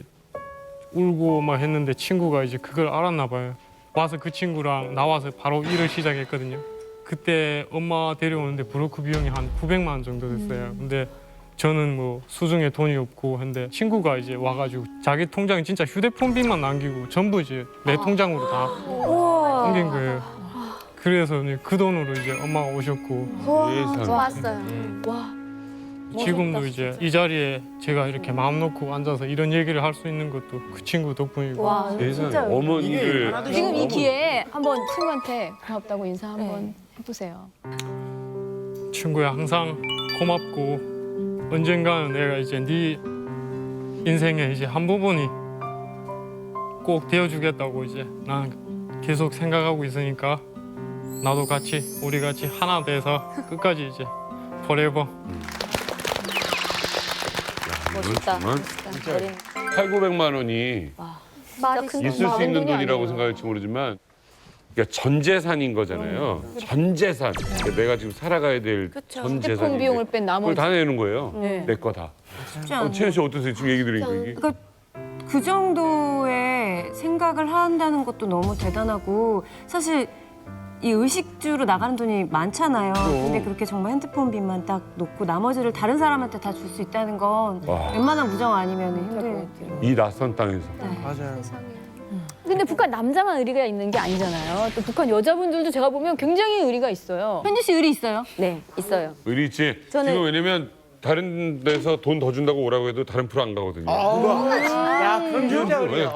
[SPEAKER 10] 울고 막 했는데 친구가 이제 그걸 알았나 봐요. 와서 그 친구랑 나와서 바로 일을 시작했거든요. 그때 엄마 데려오는데 브로커 비용이 한 900만 원 정도 됐어요. 근데 저는 뭐 수중에 돈이 없고 한데 친구가 이제 와가지고 자기 통장에 진짜 휴대폰 빚만 남기고 전부 이제 내 통장으로 다 옮긴 거예요. 그래서 이제 그 돈으로 이제 엄마가 오셨고
[SPEAKER 12] 좋았어요.
[SPEAKER 2] 와.
[SPEAKER 10] 지금도 이제 이 자리에 제가 이렇게 마음 놓고 앉아서 이런 얘기를 할 수 있는 것도 그 친구 덕분이고.
[SPEAKER 2] 와,
[SPEAKER 4] 세상에 어머니를
[SPEAKER 2] 지금 이 기회에 한번 친구한테 고맙다고 인사 한번 해보세요.
[SPEAKER 10] 친구야 항상 고맙고 언젠가는 내가 이제 네 인생의 이제 한 부분이 꼭 되어주겠다고 이제 난 계속 생각하고 있으니까 나도 같이 우리 같이 하나 돼서 끝까지 이제 forever.
[SPEAKER 12] 멋있다.
[SPEAKER 4] 정말 8,900만 원이
[SPEAKER 12] 말이 큰
[SPEAKER 4] 있을 수 있는 돈이라고 생각할지 모르지만 그러니까 전 재산인 거잖아요. 전 재산. 그러니까 내가 지금 살아가야 될 전
[SPEAKER 2] 휴대폰
[SPEAKER 4] 재산인데
[SPEAKER 2] 비용을 뺀
[SPEAKER 4] 그걸
[SPEAKER 2] 나머지.
[SPEAKER 4] 다 내는 거예요. 내 거 다. 채연 씨 어떠세요? 지금 얘기 들으니까 이게.
[SPEAKER 3] 그러니까 그 정도의 생각을 한다는 것도 너무 대단하고 사실 이 의식주로 나가는 돈이 많잖아요. 근데 그렇게 정말 핸드폰 빚만 딱 놓고 나머지를 다른 사람한테 다 줄 수 있다는 건
[SPEAKER 4] 와.
[SPEAKER 3] 웬만한 무정 아니면 힘들
[SPEAKER 4] 이 낯선 땅에서.
[SPEAKER 13] 맞아요.
[SPEAKER 2] 근데 북한 남자만 의리가 있는 게 아니잖아요. 또 북한 여자분들도 제가 보면 굉장히 의리가 있어요. 현주 씨 의리 있어요?
[SPEAKER 12] 네, 있어요.
[SPEAKER 4] 의리 있지.
[SPEAKER 12] 저는-
[SPEAKER 4] 지금 왜냐면 다른 데서 돈 더 준다고 오라고 해도 다른 프로 안 가거든요.
[SPEAKER 13] 야, 그럼 진짜 우리야.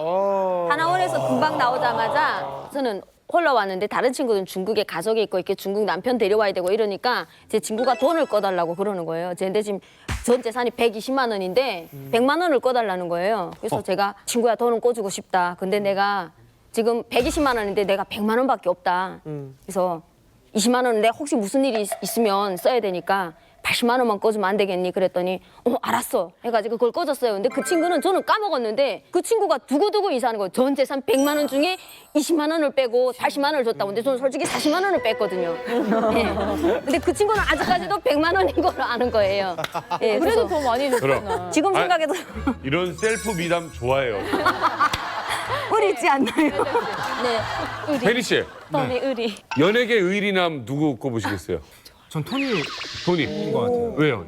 [SPEAKER 12] 하나원에서 금방 나오자마자 저는 홀로 왔는데 다른 친구들은 중국에 가족이 있고 이렇게 중국 남편 데려와야 되고 이러니까 제 친구가 돈을 꺼달라고 그러는 거예요. 근데 지금 전 재산이 120만 원인데 100만 원을 꺼달라는 거예요. 그래서 제가 친구야 돈은 꿔주고 싶다. 근데 내가 지금 120만 원인데 내가 100만 원밖에 없다. 그래서 20만 원은 내가 혹시 무슨 일이 있으면 써야 되니까 80만 원만 꺼주면 안 되겠니? 그랬더니 알았어 해가지고 그걸 꺼줬어요. 근데 그 친구는 저는 까먹었는데 그 친구가 두고두고 이사하는 거예요. 전 재산 100만 원 중에 20만 원을 빼고 80만 원을 줬다고. 근데 저는 솔직히 40만 원을 뺐거든요. 네. 근데 그 친구는 아직까지도 100만 원인 걸로 아는 거예요. 네,
[SPEAKER 2] 그래도
[SPEAKER 12] 그래서
[SPEAKER 2] 더 많이 줬구나.
[SPEAKER 4] 그럼.
[SPEAKER 12] 지금 생각해도
[SPEAKER 4] 이런 셀프 미담 좋아해요.
[SPEAKER 12] 의리 있지 않나요? 네,
[SPEAKER 4] 혜리 씨,
[SPEAKER 12] 돈의 의리.
[SPEAKER 4] 연예계 의리남 누구 꼽으시겠어요?
[SPEAKER 8] 전 토니
[SPEAKER 4] 토니.
[SPEAKER 8] 것 같아요.
[SPEAKER 4] 왜요?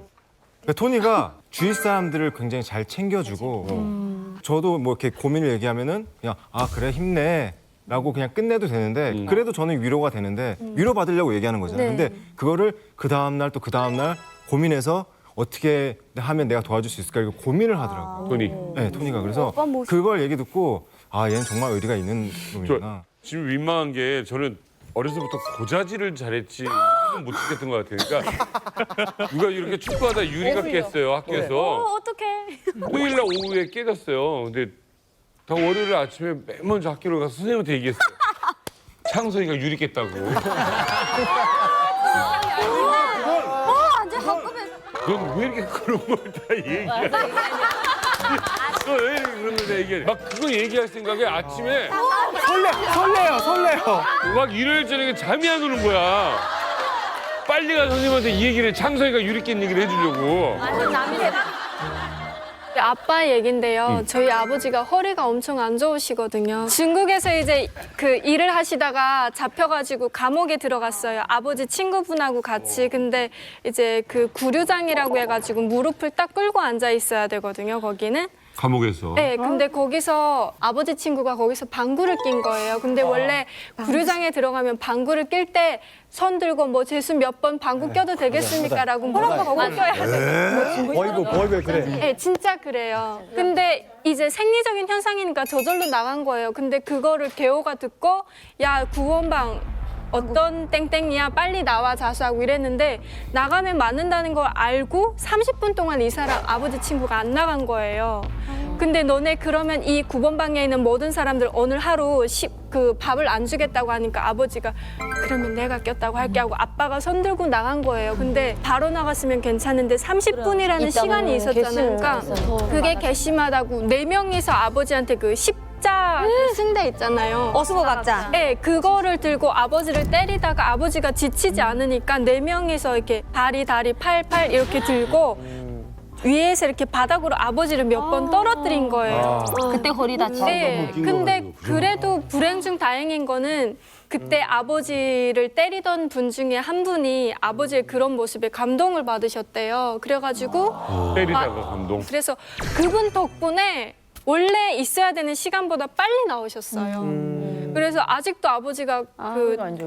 [SPEAKER 8] 그러니까 토니가 주위 사람들을 굉장히 잘 챙겨주고 저도 뭐 이렇게 고민을 얘기하면은 그냥 아 그래 힘내라고 그냥 끝내도 되는데 그래도 저는 위로가 되는데 위로 받으려고 얘기하는 거잖아요.
[SPEAKER 12] 네.
[SPEAKER 8] 근데 그거를 그 다음 날 또 그 다음 날 고민해서 어떻게 하면 내가 도와줄 수 있을까 이거 고민을 하더라고요.
[SPEAKER 4] 토니.
[SPEAKER 8] 네, 토니가 그래서 그걸 얘기 듣고 아 얘는 정말 의리가 있는 놈이구나.
[SPEAKER 4] 지금 민망한 게 저는 어려서부터 고자질을 잘했지 이건 못 듣겠던 것 같아요. 그러니까 누가 이렇게 축구하다 유리가 깼어요 학교에서.
[SPEAKER 12] 어떡해.
[SPEAKER 4] 토요일 날 오후에 깨졌어요. 근데 다 월요일 아침에 맨 먼저 학교를 가서 선생님한테 얘기했어요. 창석이가 유리 깼다고.
[SPEAKER 12] 완전 학급에서.
[SPEAKER 4] 넌 왜 이렇게 그런 걸 다 얘기해? 너 왜 이렇게 그런 걸 다 얘기해? 막 그거 얘기할 생각에 아침에
[SPEAKER 13] 설레요.
[SPEAKER 4] 막 일요일 저녁에 잠이 안 오는 거야. 빨리 가 선생님한테 이 얘기를 창석이가 유리 깬 얘기를 해주려고.
[SPEAKER 12] 완전 남이 대박.
[SPEAKER 15] 아빠 얘긴데요. 저희 아버지가 허리가 엄청 안 좋으시거든요. 중국에서 이제 그 일을 하시다가 잡혀가지고 감옥에 들어갔어요. 아버지 친구분하고 같이. 근데 이제 그 구류장이라고 해가지고 무릎을 딱 끌고 앉아 있어야 되거든요. 거기는.
[SPEAKER 4] 감옥에서.
[SPEAKER 15] 네, 근데 거기서 아버지 친구가 거기서 방구를 낀 거예요. 근데 원래 구류장에 들어가면 방구를 낄 때 손 들고 뭐 재수 몇 번 방구 껴도 되겠습니까라고 물어보고 껴야 돼요.
[SPEAKER 14] 어이구 그래.
[SPEAKER 15] 네, 진짜 그래요. 근데 이제 생리적인 현상이니까 저절로 나간 거예요. 근데 그거를 개호가 듣고 야 구원방 어떤 땡땡이야 빨리 나와 자수하고 이랬는데 나가면 맞는다는 걸 알고 30분 동안 이 사람 아버지 친구가 안 나간 거예요. 근데 너네 그러면 이 9번 방에 있는 모든 사람들 오늘 하루 그 밥을 안 주겠다고 하니까 아버지가 그러면 내가 꼈다고 할게 하고 아빠가 손 들고 나간 거예요. 근데 바로 나갔으면 괜찮은데 30분이라는 시간이 있었잖아요. 그러니까 그게 괘씸하다고 4명이서 아버지한테 그 십자 그 승대 있잖아요.
[SPEAKER 3] 어수고각자.
[SPEAKER 15] 네, 그거를 들고 아버지를 때리다가 아버지가 지치지 않으니까 4명이서 이렇게 다리, 팔 이렇게 들고 위에서 이렇게 바닥으로 아버지를 몇 번 떨어뜨린 거예요.
[SPEAKER 7] 그때 허리 다치고.
[SPEAKER 15] 네, 근데 그래도 불행 중 다행인 거는 그때 아버지를 때리던 분 중에 한 분이 아버지의 그런 모습에 감동을 받으셨대요. 그래가지고
[SPEAKER 4] 때리다가 감동.
[SPEAKER 15] 그래서 그분 덕분에 원래 있어야 되는 시간보다 빨리 나오셨어요. 그래서 아직도 아버지가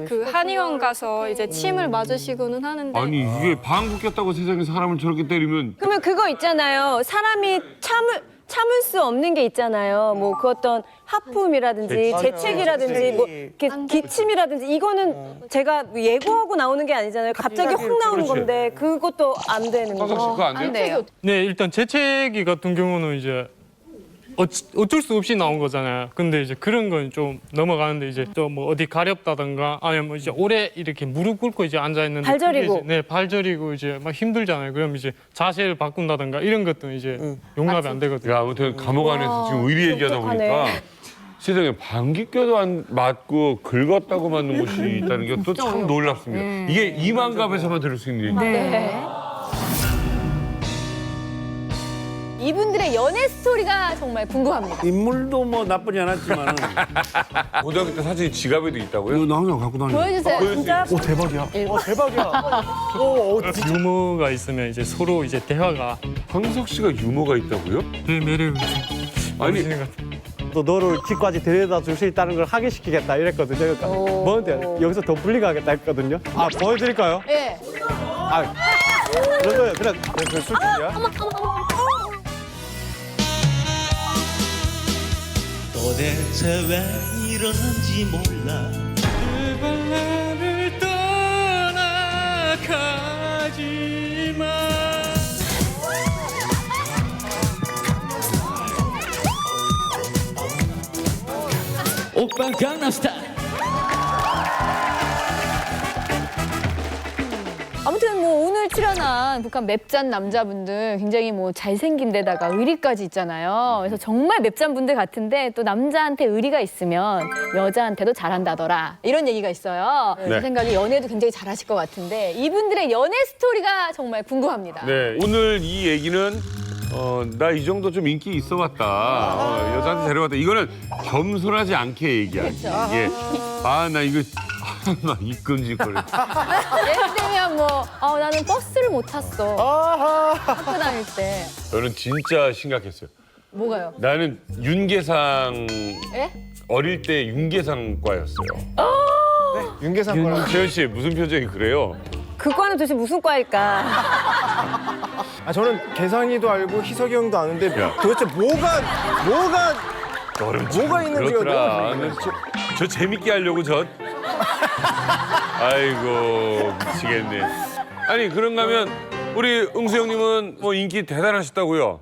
[SPEAKER 15] 그 한의원 가서 이제 침을 맞으시고는 하는데
[SPEAKER 4] 아니 이게 방구 꼈다고 세상에 사람을 저렇게 때리면
[SPEAKER 3] 그러면 그거 있잖아요. 사람이 참을 수 없는 게 있잖아요. 뭐 그 어떤 하품이라든지 재채기라든지 뭐 이렇게 기침이라든지 이거는 제가 예고하고 나오는 게 아니잖아요. 갑자기 확 나오는 건데 그것도 안 되는
[SPEAKER 4] 사석 씨
[SPEAKER 3] 거죠.
[SPEAKER 4] 그거 안 돼요?
[SPEAKER 10] 네, 일단 재채기 같은 경우는 이제 어쩔 수 없이 나온 거잖아요. 근데 이제 그런 건 좀 넘어가는데 이제 또 뭐 어디 가렵다든가 아니면 뭐 이제 오래 이렇게 무릎 꿇고 이제 앉아 있는데
[SPEAKER 3] 발 저리고.
[SPEAKER 10] 네, 발 저리고 이제 막 힘들잖아요. 그럼 이제 자세를 바꾼다든가 이런 것도 이제 용납이 안 되거든요.
[SPEAKER 4] 야, 아무튼 감옥 안에서 지금 의리 얘기하다 보니까 세상에 방귀 껴도 안 맞고 긁었다고 맞는 곳이 있다는 게 또 참 놀랍습니다. 이게 이만갑에서만 들을 수 있는 얘기예요.
[SPEAKER 2] 이분들의 연애 스토리가 정말 궁금합니다.
[SPEAKER 6] 인물도 뭐 나쁘지 않았지만은
[SPEAKER 4] 고등학교 때 사진이 지갑에도 있다고요?
[SPEAKER 6] 이거 나 항상 갖고 다녀.
[SPEAKER 2] 보여주세요.
[SPEAKER 3] 진짜?
[SPEAKER 13] 오 대박이야.
[SPEAKER 10] 유머가 있으면 이제 서로 이제 대화가
[SPEAKER 4] 황석 씨가 유머가 있다고요?
[SPEAKER 10] 네, 매력을
[SPEAKER 4] 아니
[SPEAKER 10] 보시는 것 같아요.
[SPEAKER 16] 또 너를 집까지 데려다 줄 수 있다는 걸 하게시키겠다 이랬거든요. 그러니까 뭔데 여기서 더 불리가겠다 했거든요. 아 보여드릴까요?
[SPEAKER 2] 예.
[SPEAKER 16] 아 그런 거예요. 그래
[SPEAKER 8] 그 술집이야?
[SPEAKER 17] 도대체 왜 이런지 몰라
[SPEAKER 10] 제발 나를 떠나가지 마.
[SPEAKER 17] 오빠 강남스타일
[SPEAKER 2] 아무튼 뭐 오늘 출연한 북한 맵짠 남자분들 굉장히 뭐 잘생긴 데다가 의리까지 있잖아요. 그래서 정말 맵짠 분들 같은데 또 남자한테 의리가 있으면 여자한테도 잘한다더라. 이런 얘기가 있어요. 제 생각에 연애도 굉장히 잘하실 것 같은데 이분들의 연애 스토리가 정말 궁금합니다.
[SPEAKER 4] 네, 오늘 이 얘기는 나 이 정도 좀 인기 있어 왔다. 여자한테 데려왔다. 이거는 겸손하지 않게 얘기하기. 이게 나 이거 나 이끈질거려.
[SPEAKER 2] 예를 들면 뭐 나는 버스를 못 탔어. 학교 다닐 때.
[SPEAKER 4] 저는 진짜 심각했어요.
[SPEAKER 2] 뭐가요?
[SPEAKER 4] 나는 윤계상
[SPEAKER 2] 예?
[SPEAKER 4] 어릴 때 윤계상과였어요.
[SPEAKER 8] 윤계상과라.
[SPEAKER 4] 채연 씨 무슨 표정이 그래요?
[SPEAKER 3] 그 과는 도대체 무슨 과일까?
[SPEAKER 8] 아 저는 계상이도 알고 희석이 형도 아는데
[SPEAKER 4] 야.
[SPEAKER 8] 도대체 뭐가
[SPEAKER 4] 너는
[SPEAKER 8] 뭐가 있는지가
[SPEAKER 4] 그렇더라.
[SPEAKER 8] 너무 궁금해.
[SPEAKER 4] 저 재밌게 하려고 아이고 미치겠네. 아니 그런가 하면 우리 응수 형님은 뭐 인기 대단하셨다고요?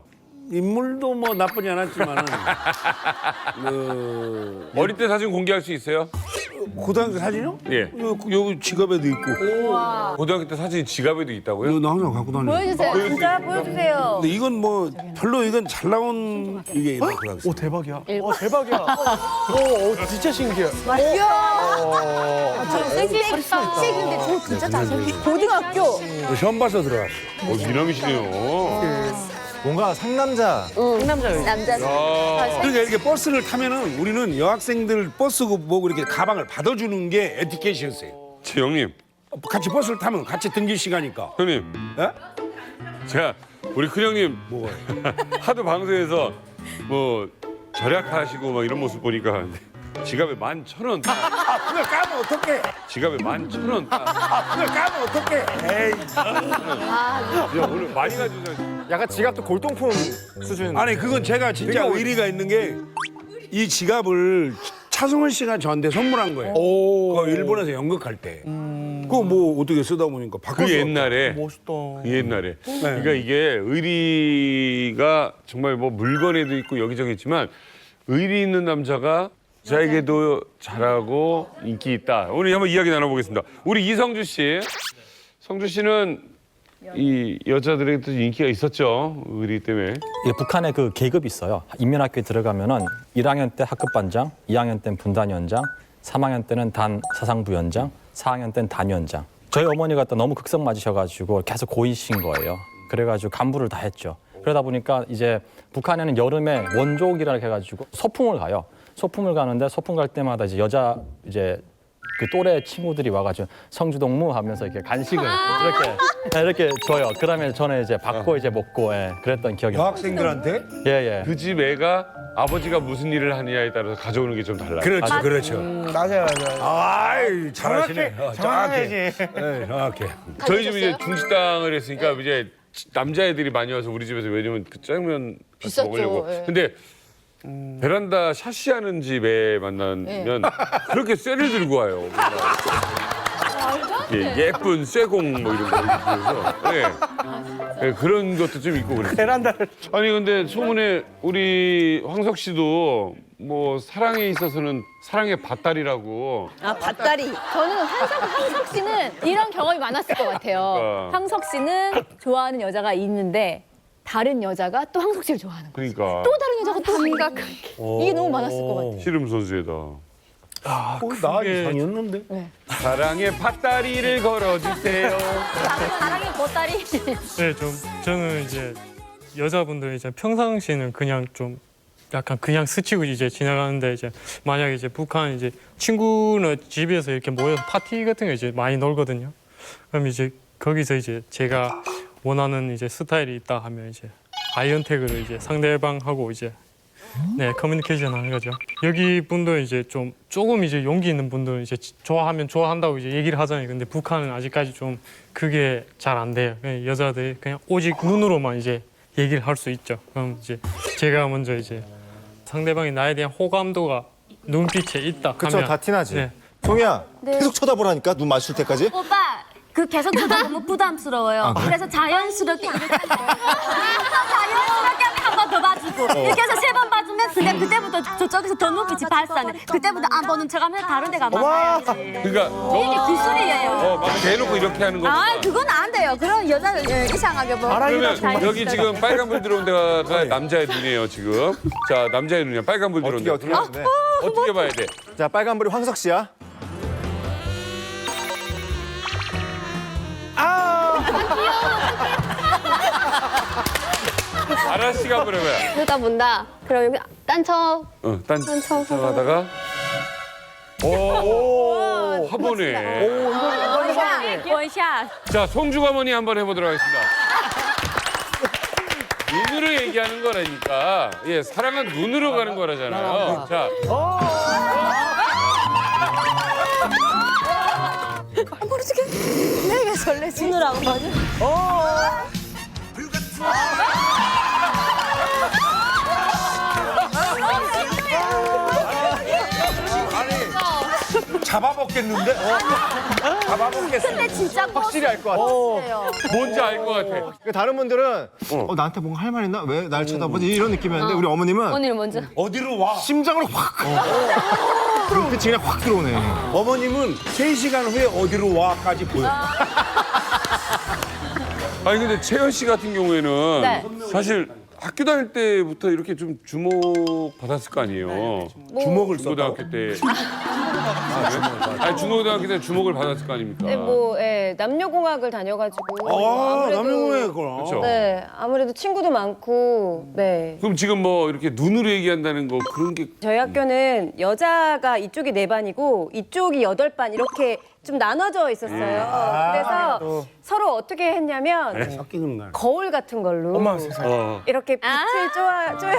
[SPEAKER 6] 인물도 뭐 나쁘지 않았지만은
[SPEAKER 4] 어릴 때 사진 공개할 수 있어요?
[SPEAKER 6] 고등학교 사진요?
[SPEAKER 4] 예.
[SPEAKER 6] 여기 지갑에도 있고.
[SPEAKER 4] 고등학교 때 사진이 지갑에도 있다고요?
[SPEAKER 6] 이거 나 항상 갖고 다녀.
[SPEAKER 2] 보여주세요.
[SPEAKER 3] 진짜 보여주세요.
[SPEAKER 6] 근데 이건 뭐 별로 이건 잘 나온 이게
[SPEAKER 13] 오 대박이야. 대박이야. 오 진짜 신기해.
[SPEAKER 12] 섹시인데 저 진짜 잘생겼어.
[SPEAKER 3] 고등학교.
[SPEAKER 6] 시험 봐서 들어갔어.
[SPEAKER 4] 미남이시네요.
[SPEAKER 8] 뭔가 상남자.
[SPEAKER 2] 남자.
[SPEAKER 6] 그러니까 이렇게 버스를 타면은 우리는 여학생들 버스 보고 이렇게 가방을 받아주는 게 에티켓이었어요.
[SPEAKER 4] 제 형님.
[SPEAKER 6] 같이 버스를 타면 같이 등기시 가니까.
[SPEAKER 4] 형님.
[SPEAKER 6] 예?
[SPEAKER 4] 제가 우리 큰 형님
[SPEAKER 6] 뭐가요?
[SPEAKER 4] 하도 방송에서 뭐 절약하시고 막 이런 모습 보니까 지갑에 11,000원.
[SPEAKER 6] 그걸 까면 어떡해?
[SPEAKER 4] 지갑에 11,000원.
[SPEAKER 6] 그걸 까면 어떡해? 에이.
[SPEAKER 4] 야, 오늘 많이 가져오셨
[SPEAKER 8] 약간 지갑도 골동품 수준.
[SPEAKER 6] 아니 그건 제가 진짜 의리가 있는 게 이 지갑을 차승원 씨가 저한테 선물한 거예요. 그 일본에서 연극할 때. 그거 뭐 어떻게 쓰다 보니까 바꿨어.
[SPEAKER 4] 그 옛날에.
[SPEAKER 13] 멋있다.
[SPEAKER 4] 그 옛날에. 그러니까 이게 의리가 정말 뭐 물건에도 있고 여기저기 있지만 의리 있는 남자가 여자에게도 잘하고 인기 있다. 오늘 한번 이야기 나눠보겠습니다. 우리 이성주 씨. 성주 씨는 이 여자들에게도 인기가 있었죠. 의리 때문에.
[SPEAKER 9] 예, 북한에 그 계급이 있어요. 인민학교에 들어가면은 1학년 때 학급반장, 2학년 때는 분단위원장, 3학년 때는 단 사상부위원장, 4학년 때는 단위원장. 저희 어머니가 또 너무 극성 맞으셔가지고 계속 고이신 거예요. 그래가지고 간부를 다 했죠. 그러다 보니까 이제 북한에는 여름에 원족이라고 해가지고 소풍을 가요. 소풍을 가는데 소풍 갈 때마다 이제 여자 이제 그 또래 친구들이 와가지고 성주동무 하면서 이렇게 간식을 이렇게 줘요. 그러면 저는 이제 받고 이제 먹고 그랬던 기억이 나요.
[SPEAKER 6] 여학생들한테?
[SPEAKER 9] 예.
[SPEAKER 4] 그 집 애가 아버지가 무슨 일을 하느냐에 따라서 가져오는 게 좀 달라요.
[SPEAKER 6] 그렇죠, 그렇죠.
[SPEAKER 13] 맞아요.
[SPEAKER 6] 아이, 잘하시네.
[SPEAKER 13] 정확해야지.
[SPEAKER 6] 네, 정확해.
[SPEAKER 4] 저희 집이 이제 중식당을 했으니까 이제 남자애들이 많이 와서 우리 집에서 왜냐면 그 짜장면 같이
[SPEAKER 2] 비쌌죠,
[SPEAKER 4] 먹으려고.
[SPEAKER 2] 예.
[SPEAKER 4] 근데 베란다 샤시하는 집에 만나면 그렇게 쇠를 들고 와요. 예쁜 쇠공 뭐 이런 거 그래서 그런 것도 좀 있고 그래요.
[SPEAKER 13] 베란다를.
[SPEAKER 4] 아니 근데 소문에 우리 황석 씨도 뭐 사랑에 있어서는 사랑의 밭다리라고.
[SPEAKER 3] 아, 밭다리.
[SPEAKER 2] 저는 황석 씨는 이런 경험이 많았을 것 같아요. 황석 씨는 좋아하는 여자가 있는데 다른 여자가 또 황석 씨를 좋아하는 거예요.
[SPEAKER 4] 그러니까.
[SPEAKER 2] 또 다른 여자가 또 생각하게. 이게 너무 많았을 것 같아요.
[SPEAKER 4] 씨름 선수에다.
[SPEAKER 6] 나 이상이었는데.
[SPEAKER 4] 사랑의 밭다리를 걸어주세요.
[SPEAKER 2] 사랑의 보따리.
[SPEAKER 10] 네, 저는 이제 여자분들 이제 평상시에는 그냥 좀 약간 그냥 스치고 이제 지나가는데 이제 만약에 이제 북한 이제 친구는 집에서 이렇게 모여서 파티 같은 거 이제 많이 놀거든요. 그럼 이제 거기서 이제 제가 원하는 이제 스타일이 있다 하면 이제 아이언택으로 이제 상대방하고 이제 커뮤니케이션 하는 거죠. 여기 분들 이제 조금 이제 용기 있는 분들은 이제 좋아하면 좋아한다고 이제 얘기를 하잖아요. 근데 북한은 아직까지 좀 그게 잘 안 돼요. 그냥 여자들이 그냥 오직 눈으로만 이제 얘기를 할 수 있죠. 그럼 이제 제가 먼저 이제 상대방이 나에 대한 호감도가 눈빛에 있다
[SPEAKER 8] 그쵸,
[SPEAKER 10] 하면
[SPEAKER 8] 다 티나지.
[SPEAKER 10] 네.
[SPEAKER 8] 송이야,
[SPEAKER 12] 네.
[SPEAKER 8] 계속 쳐다보라니까 눈 마주칠 때까지.
[SPEAKER 12] 오빠 그 계속 쳐다보면 부담스러워요. 그래서 자연스럽게 이렇게 자연스럽게 한 번 더 봐주고 이렇게 해서 3번 봐주면 그냥 그때부터 저쪽에서 더 눈빛이 발산해. 그때부터 안 보는 척하면 다른 데 가면 봐야지.
[SPEAKER 4] 그러니까
[SPEAKER 12] 이게 기술이에요.
[SPEAKER 4] 막 대놓고 이렇게 하는 거.
[SPEAKER 12] 아, 그건 안 돼요. 그런 여자는 이상하게 뭐.
[SPEAKER 4] 그러면 여기 지금 빨간불 들어온 데가 남자의 눈이에요 지금. 자 남자의 눈이야. 빨간불 들어온 데.
[SPEAKER 8] 어떻게
[SPEAKER 4] 어떻게 봐야 돼?
[SPEAKER 8] 자, 빨간불이 황석 씨야.
[SPEAKER 4] 아라씨가 한번 해봐요.
[SPEAKER 12] 일단 본다. 그럼 여기 딴쳐.
[SPEAKER 4] 딴 하다가 오 화보네.
[SPEAKER 2] 원샷.
[SPEAKER 4] 자 송주가머니 한번 해보도록 하겠습니다. 눈으로 얘기하는 거라니까. 예, 사랑은 눈으로 가는 거라잖아요. 자.
[SPEAKER 3] 모르겠 내가 설레지. 눈으라고 맞아.
[SPEAKER 6] 잡아먹겠는데? 잡아먹겠어.
[SPEAKER 12] 근데 진짜
[SPEAKER 8] 확실히 알 것 같아.
[SPEAKER 4] 뭔지 알 것 같아.
[SPEAKER 8] 그러니까 다른 분들은 나한테 뭔가 할 말 있나? 왜 날 쳐다보지? 이런 느낌이었는데 우리 어머님은
[SPEAKER 2] 언니는 먼저.
[SPEAKER 6] 어디로 와?
[SPEAKER 8] 심장으로 확. 눈빛이 그냥 확 들어오네.
[SPEAKER 6] 어머님은 3시간 후에 어디로 와까지 보여.
[SPEAKER 4] 아니 근데 채연 씨 같은 경우에는
[SPEAKER 2] 네.
[SPEAKER 4] 사실 학교 다닐 때부터 이렇게 좀 주목 받았을 거 아니에요.
[SPEAKER 6] 주먹을
[SPEAKER 4] 중고등학교 때. 아니 중고등학교 때 주목을 받았을 거 아닙니까?
[SPEAKER 3] 네, 남녀공학을 다녀가지고.
[SPEAKER 6] 남녀공학이구나.
[SPEAKER 4] 그렇죠.
[SPEAKER 3] 네, 아무래도 친구도 많고, 네.
[SPEAKER 4] 그럼 지금 뭐 이렇게 눈으로 얘기한다는 거 그런 게
[SPEAKER 3] 저희 학교는 여자가 이쪽이 4반이고 이쪽이 8반 이렇게 좀 나눠져 있었어요. 그래서 서로 어떻게 했냐면
[SPEAKER 6] 섞이는
[SPEAKER 3] 거울 같은 걸로 이렇게 빛을 쪼여서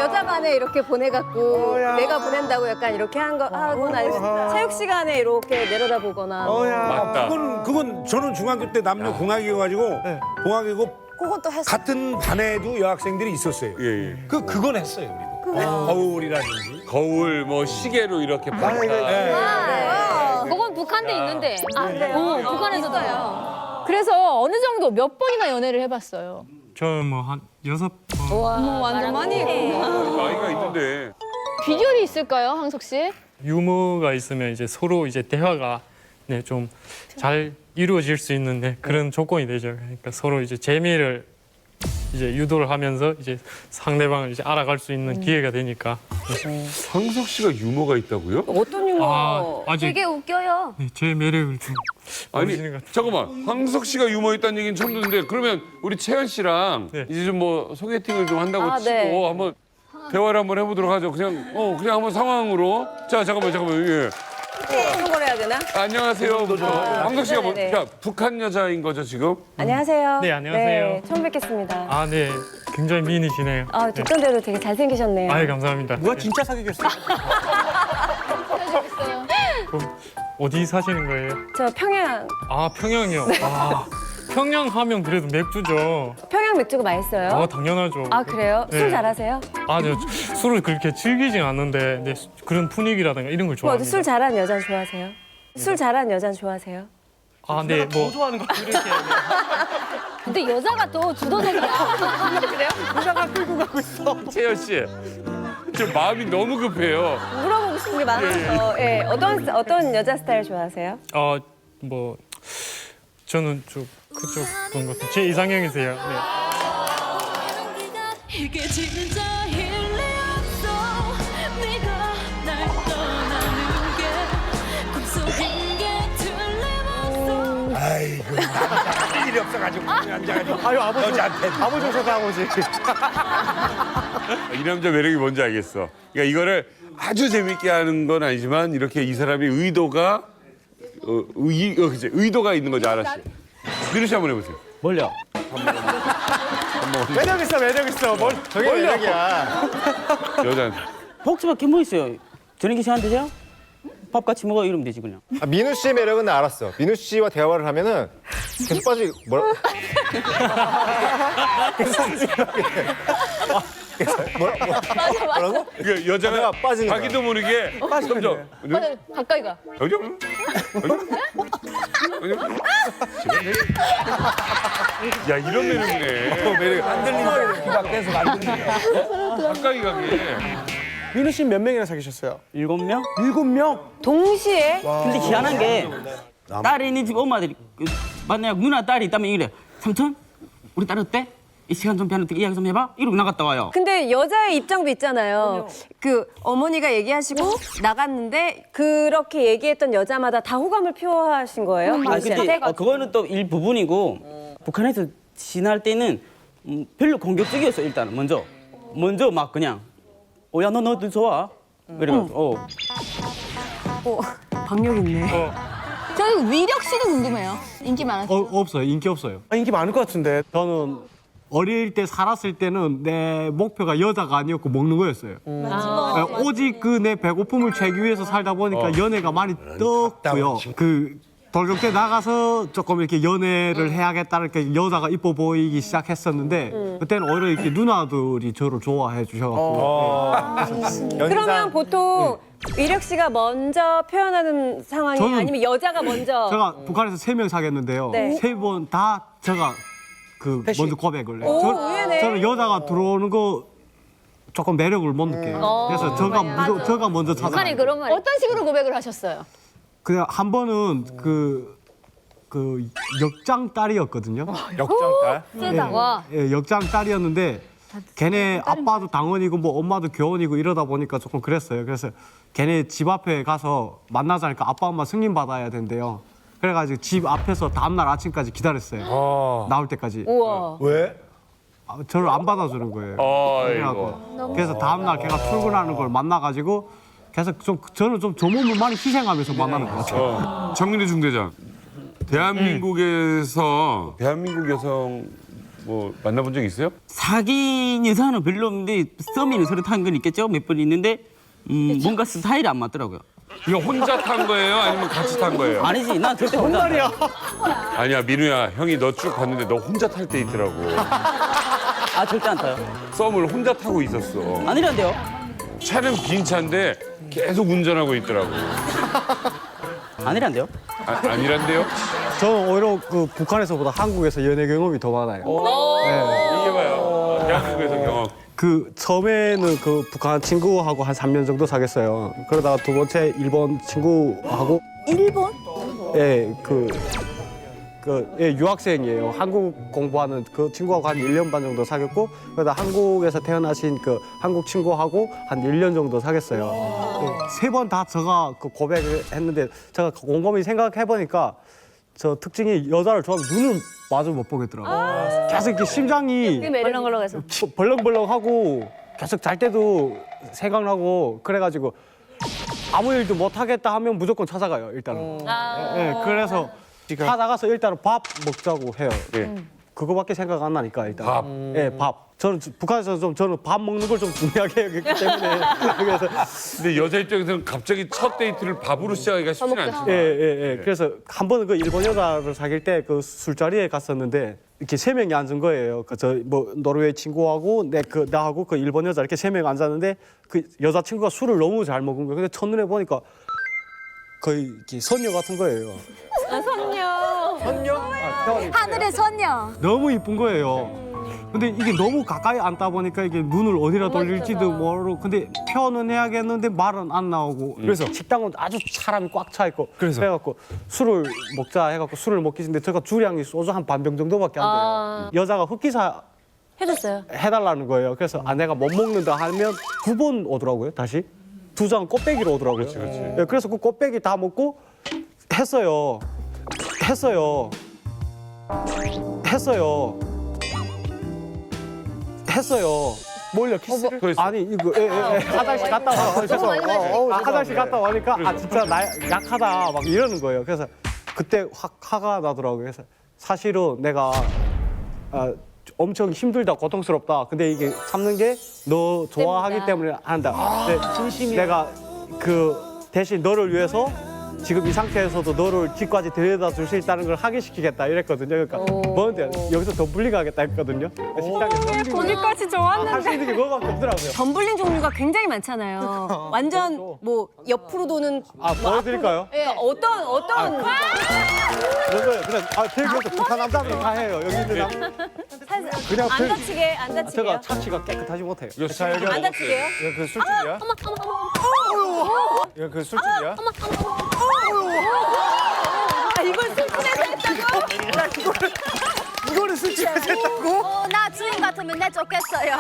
[SPEAKER 3] 여자 반에 이렇게 보내갖고 내가 보낸다고 약간 이렇게 하거나 체육 시간에 이렇게 내려다보거나.
[SPEAKER 4] 맞다.
[SPEAKER 6] 그건 저는 중학교 때 남녀 공학이어가지고 공학이고
[SPEAKER 3] 그것도 했어요.
[SPEAKER 6] 같은 반에도 여학생들이 있었어요.
[SPEAKER 4] 예.
[SPEAKER 6] 그건 했어요 우리도. 거울이라든지.
[SPEAKER 4] 거울 뭐 시계로 이렇게
[SPEAKER 6] 네.
[SPEAKER 4] 봤다.
[SPEAKER 2] 그건 북한도 있는데.
[SPEAKER 3] 네.
[SPEAKER 2] 북한에서도요. 그래서 어느 정도 몇 번이나 연애를 해봤어요.
[SPEAKER 10] 저는 뭐 한 6번.
[SPEAKER 15] 완전 많이 했구나.
[SPEAKER 4] 나이가 있는데.
[SPEAKER 2] 비결이 있을까요, 항석 씨?
[SPEAKER 10] 유머가 있으면 이제 서로 이제 대화가 네, 좀 잘 이루어질 수 있는데 그런 조건이 되죠. 그러니까 서로 이제 재미를 이제 유도를 하면서 이제 상대방을 이제 알아갈 수 있는 기회가 되니까.
[SPEAKER 4] 황석 씨가 유머가 있다고요?
[SPEAKER 3] 어떤 유머?
[SPEAKER 10] 아직
[SPEAKER 12] 되게 웃겨요.
[SPEAKER 10] 네, 제 매력을 좀
[SPEAKER 4] 아니
[SPEAKER 10] 모르시는 것 같아요.
[SPEAKER 4] 잠깐만 황석 씨가 유머 있다는 얘기는 처음 듣는데 그러면 우리 채연 씨랑 이제 좀 뭐 소개팅을 좀 한다고 치고
[SPEAKER 3] 네.
[SPEAKER 4] 한번 대화를 한번 해보도록 하죠. 그냥 한번 상황으로. 자 잠깐만 예.
[SPEAKER 3] 어떤 걸 해야 되나?
[SPEAKER 4] 안녕하세요. 황석 씨가 뭐,
[SPEAKER 3] 네네.
[SPEAKER 4] 그러니까 북한 여자인 거죠 지금?
[SPEAKER 3] 안녕하세요.
[SPEAKER 10] 네, 안녕하세요.
[SPEAKER 3] 네, 처음 뵙겠습니다.
[SPEAKER 10] 아, 네. 굉장히 미인이시네요.
[SPEAKER 3] 듣던 대로 되게 잘생기셨네요.
[SPEAKER 10] 아유, 감사합니다.
[SPEAKER 13] 누가 진짜 사귀겠어요?
[SPEAKER 10] 어디 사시는 거예요?
[SPEAKER 3] 저 평양
[SPEAKER 10] 아, 평양이요. 아, 평양 하면 그래도 맥주죠.
[SPEAKER 3] 평양 맥주가 맛있어요.
[SPEAKER 10] 아, 당연하죠.
[SPEAKER 3] 아, 그래요?
[SPEAKER 10] 네.
[SPEAKER 3] 술 잘하세요?
[SPEAKER 10] 아, 네. 술을 그렇게 즐기진 않는데 네, 그런 분위기라든가 이런 걸
[SPEAKER 3] 뭐
[SPEAKER 10] 좋아합니다.
[SPEAKER 3] 술 잘하는 여자 좋아하세요? 술 잘하는 여자 좋아하세요?
[SPEAKER 10] 아, 네. 뭐
[SPEAKER 13] 좋아하는 거
[SPEAKER 10] 이렇게
[SPEAKER 2] 근데 여자가 또 주도적이야. 그래요?
[SPEAKER 13] 여자가 끌고 가고 있어.
[SPEAKER 4] 채연 씨, 지금 마음이 너무 급해요.
[SPEAKER 3] 물어보고 싶은 게 많아서. 예, 어떤 여자 스타일 좋아하세요?
[SPEAKER 10] 뭐 저는 좀 그쪽 그런 것 같아요. 제 이상형이세요. 네.
[SPEAKER 17] 이게 진짜 일리 없어 네가 날 떠나는 게 꿈속인 게 틀림없어
[SPEAKER 6] 아이고 할 일이 없어가지고 그냥 앉아가지고.
[SPEAKER 13] 아유, 아버지.
[SPEAKER 6] 여자한테.
[SPEAKER 13] 아버지 오셨다, 아버지.
[SPEAKER 4] 이 남자 매력이 뭔지 알겠어. 그러니까 이거를 아주 재밌게 하는 건 아니지만 이렇게 이 사람이 의도가 의도가 있는 거죠, 하나씩. 민우 씨 한번 해보세요.
[SPEAKER 11] 뭘요?
[SPEAKER 13] 매력 있어, 매력 있어.
[SPEAKER 8] 저게 매력이야.
[SPEAKER 4] 여자한테.
[SPEAKER 11] 복잡할 뭐 있어요? 저녁에 시간 되세요? 밥 같이 먹어 이러면 되지 그냥.
[SPEAKER 8] 민우 씨의 매력은 나 알았어. 민우 씨와 대화를 하면은 계속 빠지 뭐라? 뭐라고?
[SPEAKER 4] 그 여자가
[SPEAKER 8] 빠지는 거야.
[SPEAKER 4] 자기도 모르게 점점
[SPEAKER 2] 가까이 가.
[SPEAKER 4] 야 이런 매력이네.
[SPEAKER 6] 매력 안 들리니까 귀가 계속 안 들리니까.
[SPEAKER 4] 가까이 가게.
[SPEAKER 13] 민우 씨는 몇 명이나 사귀셨어요?
[SPEAKER 11] 7명?
[SPEAKER 13] 7명?
[SPEAKER 3] 동시에?
[SPEAKER 11] 근데 희한한 게 딸이 있는 집 엄마들이 만약 누나 딸이 있다면 이래 삼촌 우리 딸 어때? 이 시간 좀 비하는데 이야기 좀 해봐 이러고 나갔다 와요.
[SPEAKER 3] 근데 여자의 입장도 있잖아요. 그 어머니가 얘기하시고 나갔는데 그렇게 얘기했던 여자마다 다 호감을 표하신 거예요?
[SPEAKER 11] 아 근데 그거는 또 일부분이고 북한에서 지날 때는 별로 공격적이었어. 일단은 먼저 막 그냥 야 너도 좋아 이래가지고
[SPEAKER 3] 박력 있네.
[SPEAKER 2] 저는 위력 씨도 궁금해요. 인기 많았어요.
[SPEAKER 16] 없어요. 인기 없어요.
[SPEAKER 13] 인기 많을 것 같은데.
[SPEAKER 16] 저는 어릴 때 살았을 때는 내 목표가 여자가 아니었고 먹는 거였어요. 오직 그 내 배고픔을 채기 위해서 살다 보니까 연애가 많이 떴고요. 그 돌격 때 나가서 조금 이렇게 연애를 해야겠다 이렇게 여자가 이뻐 보이기 시작했었는데 그때는 오히려 이렇게 누나들이 저를 좋아해 주셔갖고.
[SPEAKER 3] 그러면 보통 위력 씨가 먼저 표현하는 상황이
[SPEAKER 16] 저는-
[SPEAKER 3] 아니면 여자가 먼저?
[SPEAKER 16] 제가 북한에서 3명 사귀었는데요.
[SPEAKER 3] 네.
[SPEAKER 16] 3번 다 제가 그 먼저 고백을 해요.
[SPEAKER 3] 오, 의외네.
[SPEAKER 16] 저는 여자가 들어오는 거 조금 매력을 못 느껴요. 그래서 제가 먼저 찾아.
[SPEAKER 2] 북한이 그런 말. 어떤 식으로 고백을 하셨어요?
[SPEAKER 16] 그냥 한 번은 그 역장 딸이었거든요.
[SPEAKER 8] 역장 딸?
[SPEAKER 2] 세다. 와.
[SPEAKER 16] 예, 역장 딸이었는데 걔네 아빠도 당원이고 뭐 엄마도 교원이고 이러다 보니까 조금 그랬어요. 그래서 걔네 집 앞에 가서 만나자니까 아빠 엄마 승인 받아야 된대요. 그래가지고 집 앞에서 다음날 아침까지 기다렸어요. 나올 때까지.
[SPEAKER 3] 우와.
[SPEAKER 6] 왜?
[SPEAKER 16] 저를 안 받아주는 거예요.
[SPEAKER 4] 아이고.
[SPEAKER 16] 그래서 다음날 걔가 출근하는 걸 만나가지고 계속 저는 좀 저 몸을 많이 희생하면서 만나는 것 같아요.
[SPEAKER 4] 정민희 중대장. 대한민국에서 대한민국 여성 뭐 만나본 적 있어요?
[SPEAKER 11] 사귄 여자는 별로 없는데 썸이는 서로 탄 건 있겠죠? 몇 번 있는데 뭔가 스타일이 안 맞더라고요.
[SPEAKER 4] 이거 혼자 탄 거예요? 아니면 같이 탄 거예요?
[SPEAKER 11] 아니지 난 절대 혼자 안 타요.
[SPEAKER 4] 아니야 민우야 형이 너 쭉 갔는데 너 혼자 탈 때 있더라고.
[SPEAKER 11] 아 절대 안 타요.
[SPEAKER 4] 썸을 혼자 타고 있었어.
[SPEAKER 11] 아니란데요.
[SPEAKER 4] 차는 빈 차인데 계속 운전하고 있더라고.
[SPEAKER 11] 아니란데요?
[SPEAKER 4] 아니란데요?
[SPEAKER 16] 저는 오히려 그 북한에서보다 한국에서 연애 경험이 더 많아요.
[SPEAKER 4] 이게 봐요. 대한민국에서 경험.
[SPEAKER 16] 그 처음에는 그 북한 친구하고 한 3년 정도 사귀었어요. 그러다가 두 번째 일본 친구하고
[SPEAKER 7] 일본?
[SPEAKER 16] 예, 유학생이에요. 한국 공부하는 그 친구하고 한 1년 반 정도 사귀었고, 그러다 한국에서 태어나신 그 한국 친구하고 한 1년 정도 사귀었어요. 세 번 다 제가 그 고백을 했는데, 제가 곰곰이 생각해보니까 저 특징이 여자를 좋아하면 눈을 마주 못 보겠더라고요. 계속 이렇게 심장이
[SPEAKER 2] 벌렁벌렁해서.
[SPEAKER 16] 벌렁벌렁하고 계속 잘 때도 생각나고 그래가지고 아무 일도 못 하겠다 하면 무조건 찾아가요, 일단은. 예, 그래서 다 나가서 일단은 밥 먹자고 해요. 그거밖에 생각 안 나니까 일단.
[SPEAKER 4] 밥?
[SPEAKER 16] 예, 밥. 저는 북한에서 저는 밥 먹는 걸 좀 중요하게 여기기 때문에. 그래서
[SPEAKER 4] 근데 여자 입장에서는 갑자기 첫 데이트를 밥으로 시작하기가 쉽지 않죠.
[SPEAKER 16] 예. 그래서 한 번은 그 일본 여자를 사귈 때 그 술자리에 갔었는데 이렇게 세 명이 앉은 거예요. 그 저 뭐 노르웨이 친구하고 나하고 그 일본 여자 이렇게 세 명 앉았는데 그 여자 친구가 술을 너무 잘 먹은 거예요. 근데 첫눈에 보니까 거의 이렇게 선녀 같은 거예요. 선녀?
[SPEAKER 2] 하늘의 선녀.
[SPEAKER 16] 너무 이쁜 거예요. 근데 이게 너무 가까이 앉다 보니까 이게 눈을 어디라 돌릴지도 모르고 근데 표현은 해야겠는데 말은 안 나오고 그래서 식당은 아주 사람이 꽉 차 있고 그래갖고 술을 먹자 해갖고 술을 먹기 전에 제가 주량이 소주 한 반 병 정도밖에 안 돼요. 여자가 흑기사
[SPEAKER 3] 해줬어요.
[SPEAKER 16] 해달라는 거예요. 그래서 내가 못 먹는다 하면 9번 오더라고요. 다시 2장 꽃배기로 오더라고요. 예, 그래서 그 꽃배기 다 먹고 했어요. 뭘요? 키스를? 아니 이거 화장실 갔다 와. 화장실 갔다 오니까 진짜 나 약하다 막 이러는 거예요. 그래서 그때 확 화가 나더라고요. 그래서 사실은 내가 엄청 힘들다 고통스럽다. 근데 이게 참는 게 너 좋아하기 때문에 한다. 근데 내가 그 대신 너를 위해서 지금 이 상태에서도 너를 집까지 데려다 줄 수 있다는 걸 확인시키겠다 이랬거든요. 그러니까 뭔데 여기서 덤블링 하겠다 했거든요. 식당에서.
[SPEAKER 3] 거기까지 좋았는데.
[SPEAKER 16] 할 수 있는 게 그거밖에 없더라고요.
[SPEAKER 3] 덤블링 종류가 굉장히 많잖아요. 완전 뭐 옆으로 도는.
[SPEAKER 16] 보여드릴까요?
[SPEAKER 3] 그러니까 어떤.
[SPEAKER 16] 그런 거예요. 그냥 되게 북한 남자들 다 해요. 여기 있는 그냥
[SPEAKER 3] 안 다치게.
[SPEAKER 16] 제가 차치가 깨끗하지 못해요.
[SPEAKER 3] 안 다치게요?
[SPEAKER 8] 그 술집이야? 이거 그 술집이야?
[SPEAKER 3] 이걸 술집에서 했다고?
[SPEAKER 6] 이거를 술집에서 했다고?
[SPEAKER 12] 나 주인 같으면 내쫓겠어요.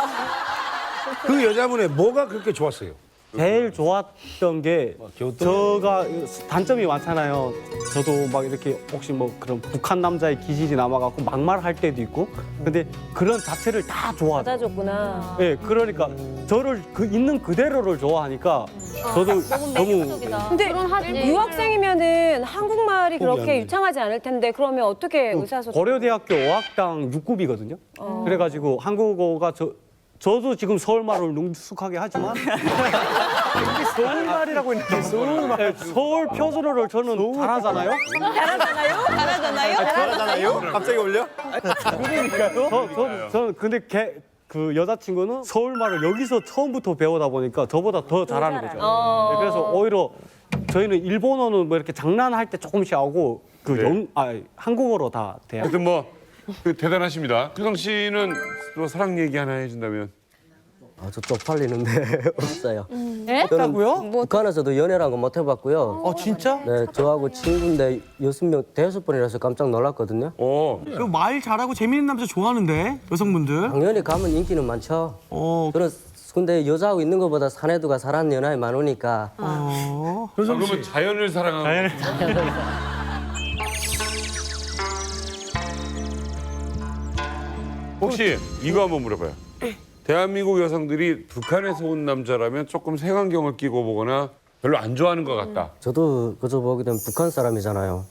[SPEAKER 6] 그 여자분의 뭐가 그렇게 좋았어요?
[SPEAKER 16] 제일 좋았던 게 제가 단점이 많잖아요. 저도 막 이렇게 혹시 뭐 그런 북한 남자의 기질이 남아갖고 막말할 때도 있고 근데 그런 자체를 다 좋아해요.
[SPEAKER 3] 받아줬구나.
[SPEAKER 16] 예, 그러니까 저를 그 있는 그대로를 좋아하니까 저도 너무
[SPEAKER 3] 근데 유학생이면은 한국말이 그렇게 유창하지 않을 텐데 그러면 어떻게 의사소통?
[SPEAKER 16] 고려대학교 어학당 6급이거든요. 그래가지고 한국어가 저도 지금 서울말을 능숙하게 하지만 이게 서울말이라고 있는데 서울 표준어를 저는 잘하잖아요.
[SPEAKER 8] 잘하잖아요? 갑자기 올려?
[SPEAKER 16] 그러니까요. 저는 근데 그 여자친구는 서울말을 여기서 처음부터 배우다 보니까 저보다 더 잘하는 거죠. 그래서 오히려 저희는 일본어는 뭐 이렇게 장난할 때 조금씩 하고 한국어로 다 돼요.
[SPEAKER 4] 하여튼 대단하십니다. 효성 씨는 또 사랑 얘기 하나 해준다면?
[SPEAKER 11] 저 쪽팔리는데 없어요.
[SPEAKER 2] 네?
[SPEAKER 11] 없다고요? 북한에서도 연애라는 거 못 해봤고요.
[SPEAKER 13] 진짜?
[SPEAKER 11] 네, 저하고 친구인데 6명, 5번이라서 깜짝 놀랐거든요.
[SPEAKER 13] 말 잘하고 재밌는 남자 좋아하는데 여성분들.
[SPEAKER 11] 당연히 가면 인기는 많죠. 근데 여자하고 있는 것보다 사내두가 사랑하는 연하에 많으니까.
[SPEAKER 4] 그러면 자연을 사랑하는 혹시 이거 한번 물어봐요. 대한민국 여성들이 북한에서 온 남자라면 조금 색안경을 끼고 보거나 별로 안 좋아하는 것 같다.
[SPEAKER 11] 저도 그저 보게 되면 북한 사람이잖아요.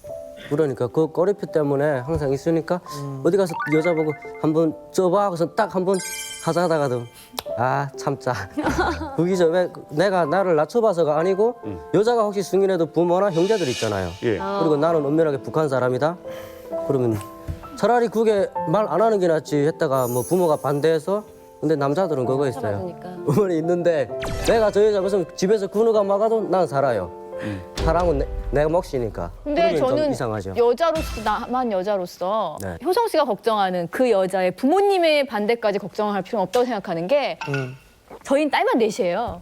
[SPEAKER 11] 그러니까 그 꼬리표 때문에 항상 있으니까 어디 가서 여자 보고 한번 쪄봐 하고서 딱 한번 하자다가도 참자. 그기죠. 왜 내가 나를 낮춰봐서가 아니고 여자가 혹시 승인해도 부모나 형제들 있잖아요. 그리고 나는 엄밀하게 북한 사람이다. 그러면 차라리 그게 말 안 하는 게 낫지 했다가 뭐 부모가 반대해서 근데 남자들은 그거 있어요. 어머니 있는데 내가 저 여자 무슨 집에서 군우가 막아도 난 살아요. 사람은 내가 몫이니까.
[SPEAKER 2] 근데
[SPEAKER 11] 그러면 좀
[SPEAKER 2] 저는
[SPEAKER 11] 이상하죠.
[SPEAKER 2] 여자로서 나만 여자로서
[SPEAKER 11] 네.
[SPEAKER 2] 효성 씨가 걱정하는 그 여자의 부모님의 반대까지 걱정할 필요는 없다고 생각하는 게 저희는 딸만 넷이에요.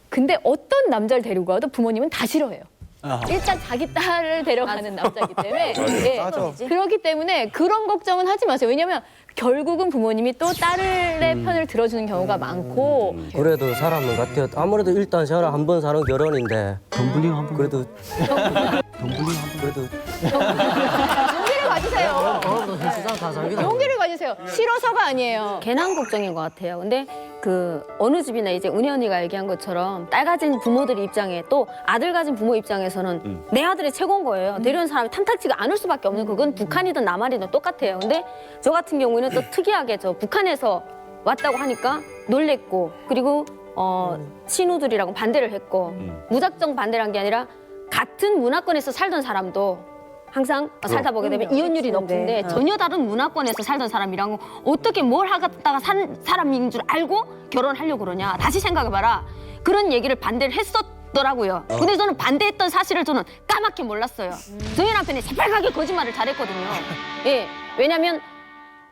[SPEAKER 2] 근데 어떤 남자를 데리고 가도 부모님은 다 싫어해요. 일단 자기 딸을 데려가는 남자이기 때문에 예, 그렇기 때문에 그런 걱정은 하지 마세요. 왜냐면 결국은 부모님이 또 딸의 편을 들어주는 경우가 많고
[SPEAKER 11] 그래도 사람은 같아요. 아무래도 일단 저랑 한 번 사는 결혼인데
[SPEAKER 16] 덤블링 한 번.
[SPEAKER 11] 그래도
[SPEAKER 2] 용기를 가지세요.
[SPEAKER 11] 세상 다 살기도
[SPEAKER 2] 용기를 가지세요. 싫어서가 아니에요.
[SPEAKER 3] 괜한 걱정인 것 같아요. 근데 그 어느 집이나 이제 은희 언니가 얘기한 것처럼 딸 가진 부모들 입장에 또 아들 가진 부모 입장에서는 내 아들이 최고인 거예요. 데려온 사람이 탐탁지가 않을 수밖에 없는 그건 북한이든 남한이든 똑같아요. 근데 저 같은 경우에는 또 특이하게 저 북한에서 왔다고 하니까 놀랬고 그리고 신우들이라고 반대를 했고 무작정 반대를 한 게 아니라 같은 문화권에서 살던 사람도 항상 살다 보게 되면 이혼율이 높은데 전혀 다른 문화권에서 살던 사람이랑 어떻게 뭘 하다가 산 사람인 줄 알고 결혼하려고 그러냐. 다시 생각해봐라. 그런 얘기를 반대를 했었더라고요. 근데 저는 반대했던 사실을 저는 까맣게 몰랐어요. 저희 남편이 새빨갛게 거짓말을 잘했거든요. 예, 왜냐면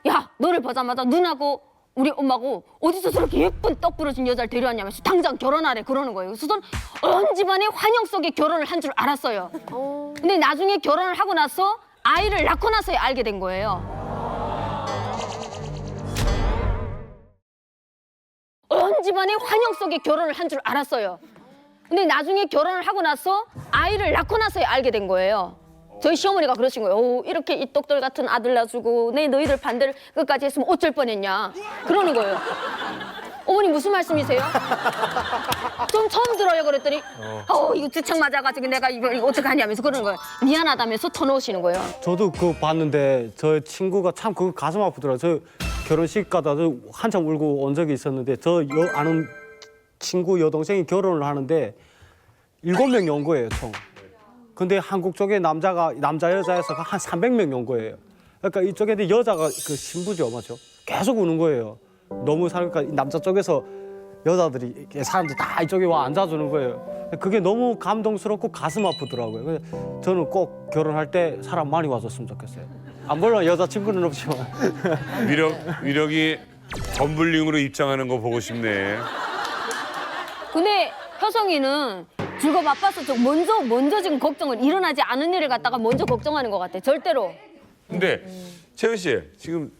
[SPEAKER 3] 야 너를 보자마자 눈하고 우리 엄마고 어디서 저렇게 예쁜 떡 부러진 여자를 데려왔냐면서 당장 결혼하래 그러는 거예요. 그래서 저는 온 집안의 환영 속에 결혼을 한 줄 알았어요. 근데 나중에 결혼을 하고 나서 아이를 낳고 나서야 알게 된 거예요. 온 집안의 환영 속에 결혼을 한 줄 알았어요. 근데 나중에 결혼을 하고 나서 아이를 낳고 나서야 알게 된 거예요. 저희 시어머니가 그러신 거예요. 오, 이렇게 이 똑돌 같은 아들 낳아주고 내 너희들 반대를 끝까지 했으면 어쩔 뻔했냐. 그러는 거예요. 어머니 무슨 말씀이세요? 좀 처음 들어요 그랬더니 이거 주책 맞아가지고 내가 이거 어떡하냐면서 그러는 거예요. 미안하다면서 터놓으시는 거예요.
[SPEAKER 16] 저도 그거 봤는데 저 친구가 참 그거 가슴 아프더라고요. 저 결혼식 가다 저 한참 울고 온 적이 있었는데 아는 친구 여동생이 결혼을 하는데 7명이 온 거예요 총. 근데 한국 쪽에 남자 여자에서 한 300명이 온 거예요. 그러니까 이쪽에 여자가 그 신부죠, 맞죠? 계속 우는 거예요. 너무 그러니까 남자 쪽에서 여자들이 사람들 다 이쪽에 와 앉아주는 거예요. 그게 너무 감동스럽고 가슴 아프더라고요. 그래서 저는 꼭 결혼할 때 사람 많이 와줬으면 좋겠어요. 물론 여자친구는 없지만.
[SPEAKER 4] 위력이 덤블링으로 입장하는 거 보고 싶네.
[SPEAKER 3] 근데 효성이는 즐거 바빠서 먼저 지금 걱정을 일어나지 않은 일을 갖다가 먼저 걱정하는 것 같아. 절대로.
[SPEAKER 4] 근데 채은 씨 지금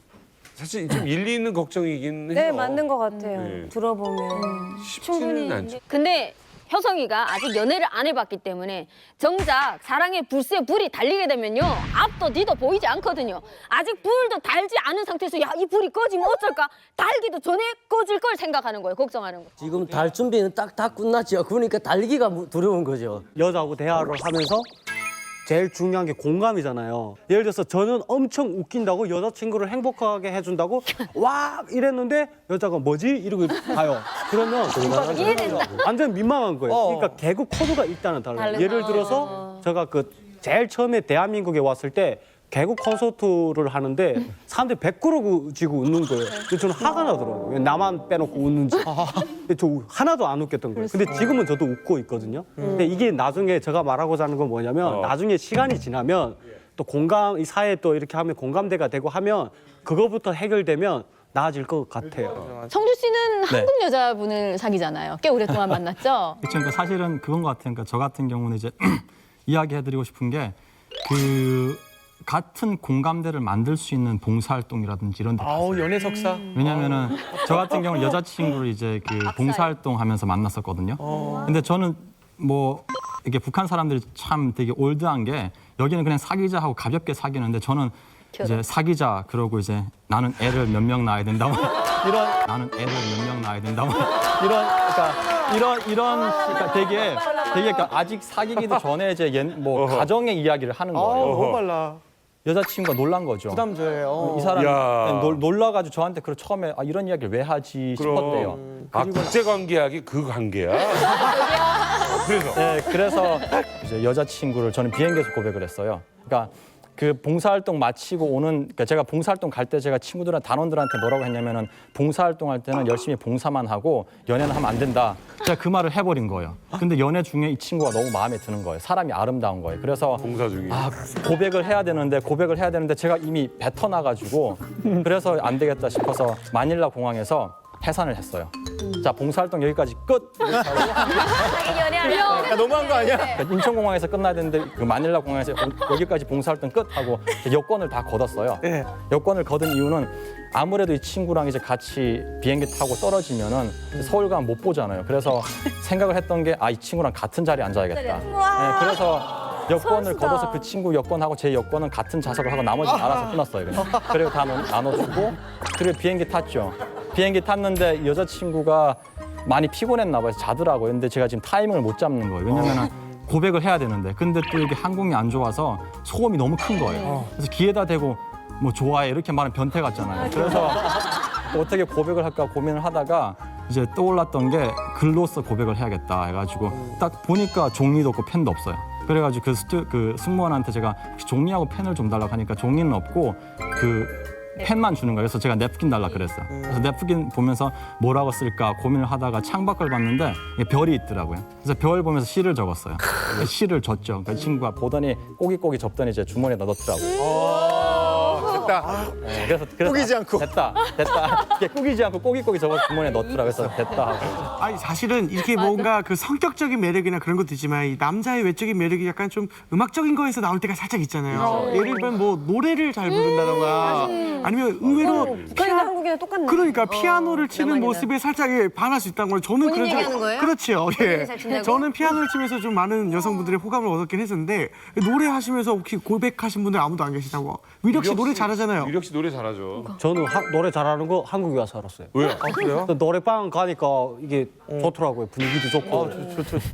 [SPEAKER 4] 사실 좀 일리 있는 걱정이긴 해요.
[SPEAKER 3] 네, 맞는 것 같아요.
[SPEAKER 4] 네.
[SPEAKER 3] 들어보면.
[SPEAKER 4] 쉽지는 않죠.
[SPEAKER 3] 근데 효성이가 아직 연애를 안 해봤기 때문에 정작 사랑의 불새 불이 달리게 되면요. 앞도 뒤도 보이지 않거든요. 아직 불도 달지 않은 상태에서 야, 이 불이 꺼지면 어쩔까? 달기도 전에 꺼질 걸 생각하는 거예요. 걱정하는 거.
[SPEAKER 11] 지금 달 준비는 딱 다 끝났죠. 그러니까 달기가 두려운 거죠.
[SPEAKER 16] 여자하고 대화를 하면서 제일 중요한 게 공감이잖아요. 예를 들어서 저는 엄청 웃긴다고 여자친구를 행복하게 해준다고 와 이랬는데 여자가 뭐지? 이러고 가요. 그러면 완전 민망한 거예요. 그러니까 개그 코드가 일단은 달라요. 예를 들어서 제가 그 제일 처음에 대한민국에 왔을 때 개그 콘서트를 하는데 사람들이 100% 지고 웃는 거예요. 근데 저는 화가 나더라고요. 왜 나만 빼놓고 웃는지. 근데 저 하나도 안 웃겼던 거예요. 근데 지금은 저도 웃고 있거든요. 근데 이게 나중에 제가 말하고자 하는 건 뭐냐면 나중에 시간이 지나면 또 이 사회에 또 이렇게 하면 공감대가 되고 하면 그거부터 해결되면 나아질 것 같아요.
[SPEAKER 2] 성주 씨는 한국 여자분을 사귀잖아요. 꽤 오랫동안 만났죠?
[SPEAKER 9] 그렇죠. 그러니까 사실은 그건 것 같아요. 그러니까 저 같은 경우는 이제 이야기해드리고 싶은 게 같은 공감대를 만들 수 있는 봉사활동이라든지 이런 데 갔어요.
[SPEAKER 13] 연애 석사.
[SPEAKER 9] 왜냐면은 저 같은 경우는 여자친구를 이제 그 봉사활동 하면서 만났었거든요. 근데 저는 뭐 이게 북한 사람들이 참 되게 올드한 게 여기는 그냥 사귀자 하고 가볍게 사귀는데 저는 이제 사귀자 그러고 이제 나는 애를 몇 명 낳아야 된다고 나는 애를 몇 명 낳아야 된다고 그러니까 되게 그러니까 아직 사귀기도 전에 이제 뭐 가정의 이야기를 하는 거예요.
[SPEAKER 13] 너무 빨라.
[SPEAKER 9] 여자친구가 놀란 거죠.
[SPEAKER 13] 부담줘요.
[SPEAKER 9] 이 사람이 놀라가지고 저한테 처음에 이런 이야기를 왜 하지 싶었대요.
[SPEAKER 4] 국제관계하기 그 관계야? 그래서?
[SPEAKER 9] 네, 그래서 이제 여자친구를 저는 비행기에서 고백을 했어요. 그러니까 그 봉사활동 마치고 오는 그러니까 제가 봉사활동 갈 때 제가 단원들한테 뭐라고 했냐면은 봉사활동할 때는 열심히 봉사만 하고 연애는 하면 안 된다. 제가 그 말을 해버린 거예요. 근데 연애 중에 이 친구가 너무 마음에 드는 거예요. 사람이 아름다운 거예요. 그래서
[SPEAKER 4] 봉사 중에
[SPEAKER 9] 고백을 해야 되는데 제가 이미 뱉어나가지고 그래서 안 되겠다 싶어서 마닐라 공항에서 해산을 했어요. 자, 봉사활동 여기까지 끝.
[SPEAKER 8] 야, 너무한 거 아니야?
[SPEAKER 9] 그러니까 인천공항에서 끝나야 되는데 그 마닐라 공항에서 여기까지 봉사활동 끝 하고 여권을 다 걷었어요.
[SPEAKER 13] 네.
[SPEAKER 9] 여권을 걷은 이유는 아무래도 이 친구랑 이제 같이 비행기 타고 떨어지면은 서울 가면 못 보잖아요. 그래서 생각을 했던 게 이 친구랑 같은 자리에 앉아야겠다. 네, 그래서 여권을 걷어서 그 친구 여권하고 제 여권은 같은 좌석을 하고 나머지는 알아서 끊었어요. 그냥. 그리고 다 나눠주고 그리고 비행기 탔죠. 비행기 탔는데 여자친구가 많이 피곤했나 봐요. 자더라고요. 근데 제가 지금 타이밍을 못 잡는 거예요. 왜냐면은 고백을 해야 되는데 근데 또 이게 항공이 안 좋아서 소음이 너무 큰 거예요. 그래서 귀에다 대고 뭐 좋아해 이렇게 말하면 변태 같잖아요. 그래서 어떻게 고백을 할까 고민을 하다가 이제 떠올랐던 게 글로써 고백을 해야겠다 해가지고 딱 보니까 종이도 없고 펜도 없어요. 그래가지고 그 승무원한테 제가 혹시 종이하고 펜을 좀 달라고 하니까 종이는 없고 그 펜만 주는 거예요. 그래서 제가 냅킨 달라 그랬어요. 그래서 냅킨 보면서 뭐라고 쓸까 고민을 하다가 창밖을 봤는데 별이 있더라고요. 그래서 별 보면서 시를 적었어요. 시를 줬죠. 그 친구가 보더니 꼬깃꼬깃 접더니 제 주머니에다 넣더라고요.
[SPEAKER 8] 됐다.
[SPEAKER 9] 네, 그래서
[SPEAKER 8] 꾸기지 않고.
[SPEAKER 9] 됐다. 이게 꾸기지 않고 꼬깃꼬깃 접어서 주머니에 넣더라. 그래서 됐다 하고.
[SPEAKER 13] 아니 사실은 이렇게 뭔가 그 성격적인 매력이나 그런 것도 있지만 이 남자의 외적인 매력이 약간 좀 음악적인 거에서 나올 때가 살짝 있잖아요. 예를 들면 뭐 노래를 잘 부른다던가 아니면 의외로
[SPEAKER 3] 북한이나 한국이나 똑같네.
[SPEAKER 13] 그러니까 피아노를 치는 모습에 살짝 반할 수 있다는 걸 저는
[SPEAKER 3] 본인 얘기하는 거예요?
[SPEAKER 13] 그렇죠. 예.
[SPEAKER 3] 잘 친다고?
[SPEAKER 13] 저는 피아노를 치면서 좀 많은 여성분들의 호감을 얻었긴 했었는데 노래하시면서 혹시 고백하신 분들 아무도 안 계시다고. 위력 씨 노래 잘하잖아요.
[SPEAKER 4] 유력 씨 노래 잘하죠.
[SPEAKER 18] 저는 노래 잘하는 거 한국에 와서 알았어요.
[SPEAKER 4] 왜요?
[SPEAKER 13] 그래요?
[SPEAKER 18] 노래방 가니까 이게 좋더라고요. 분위기도 좋고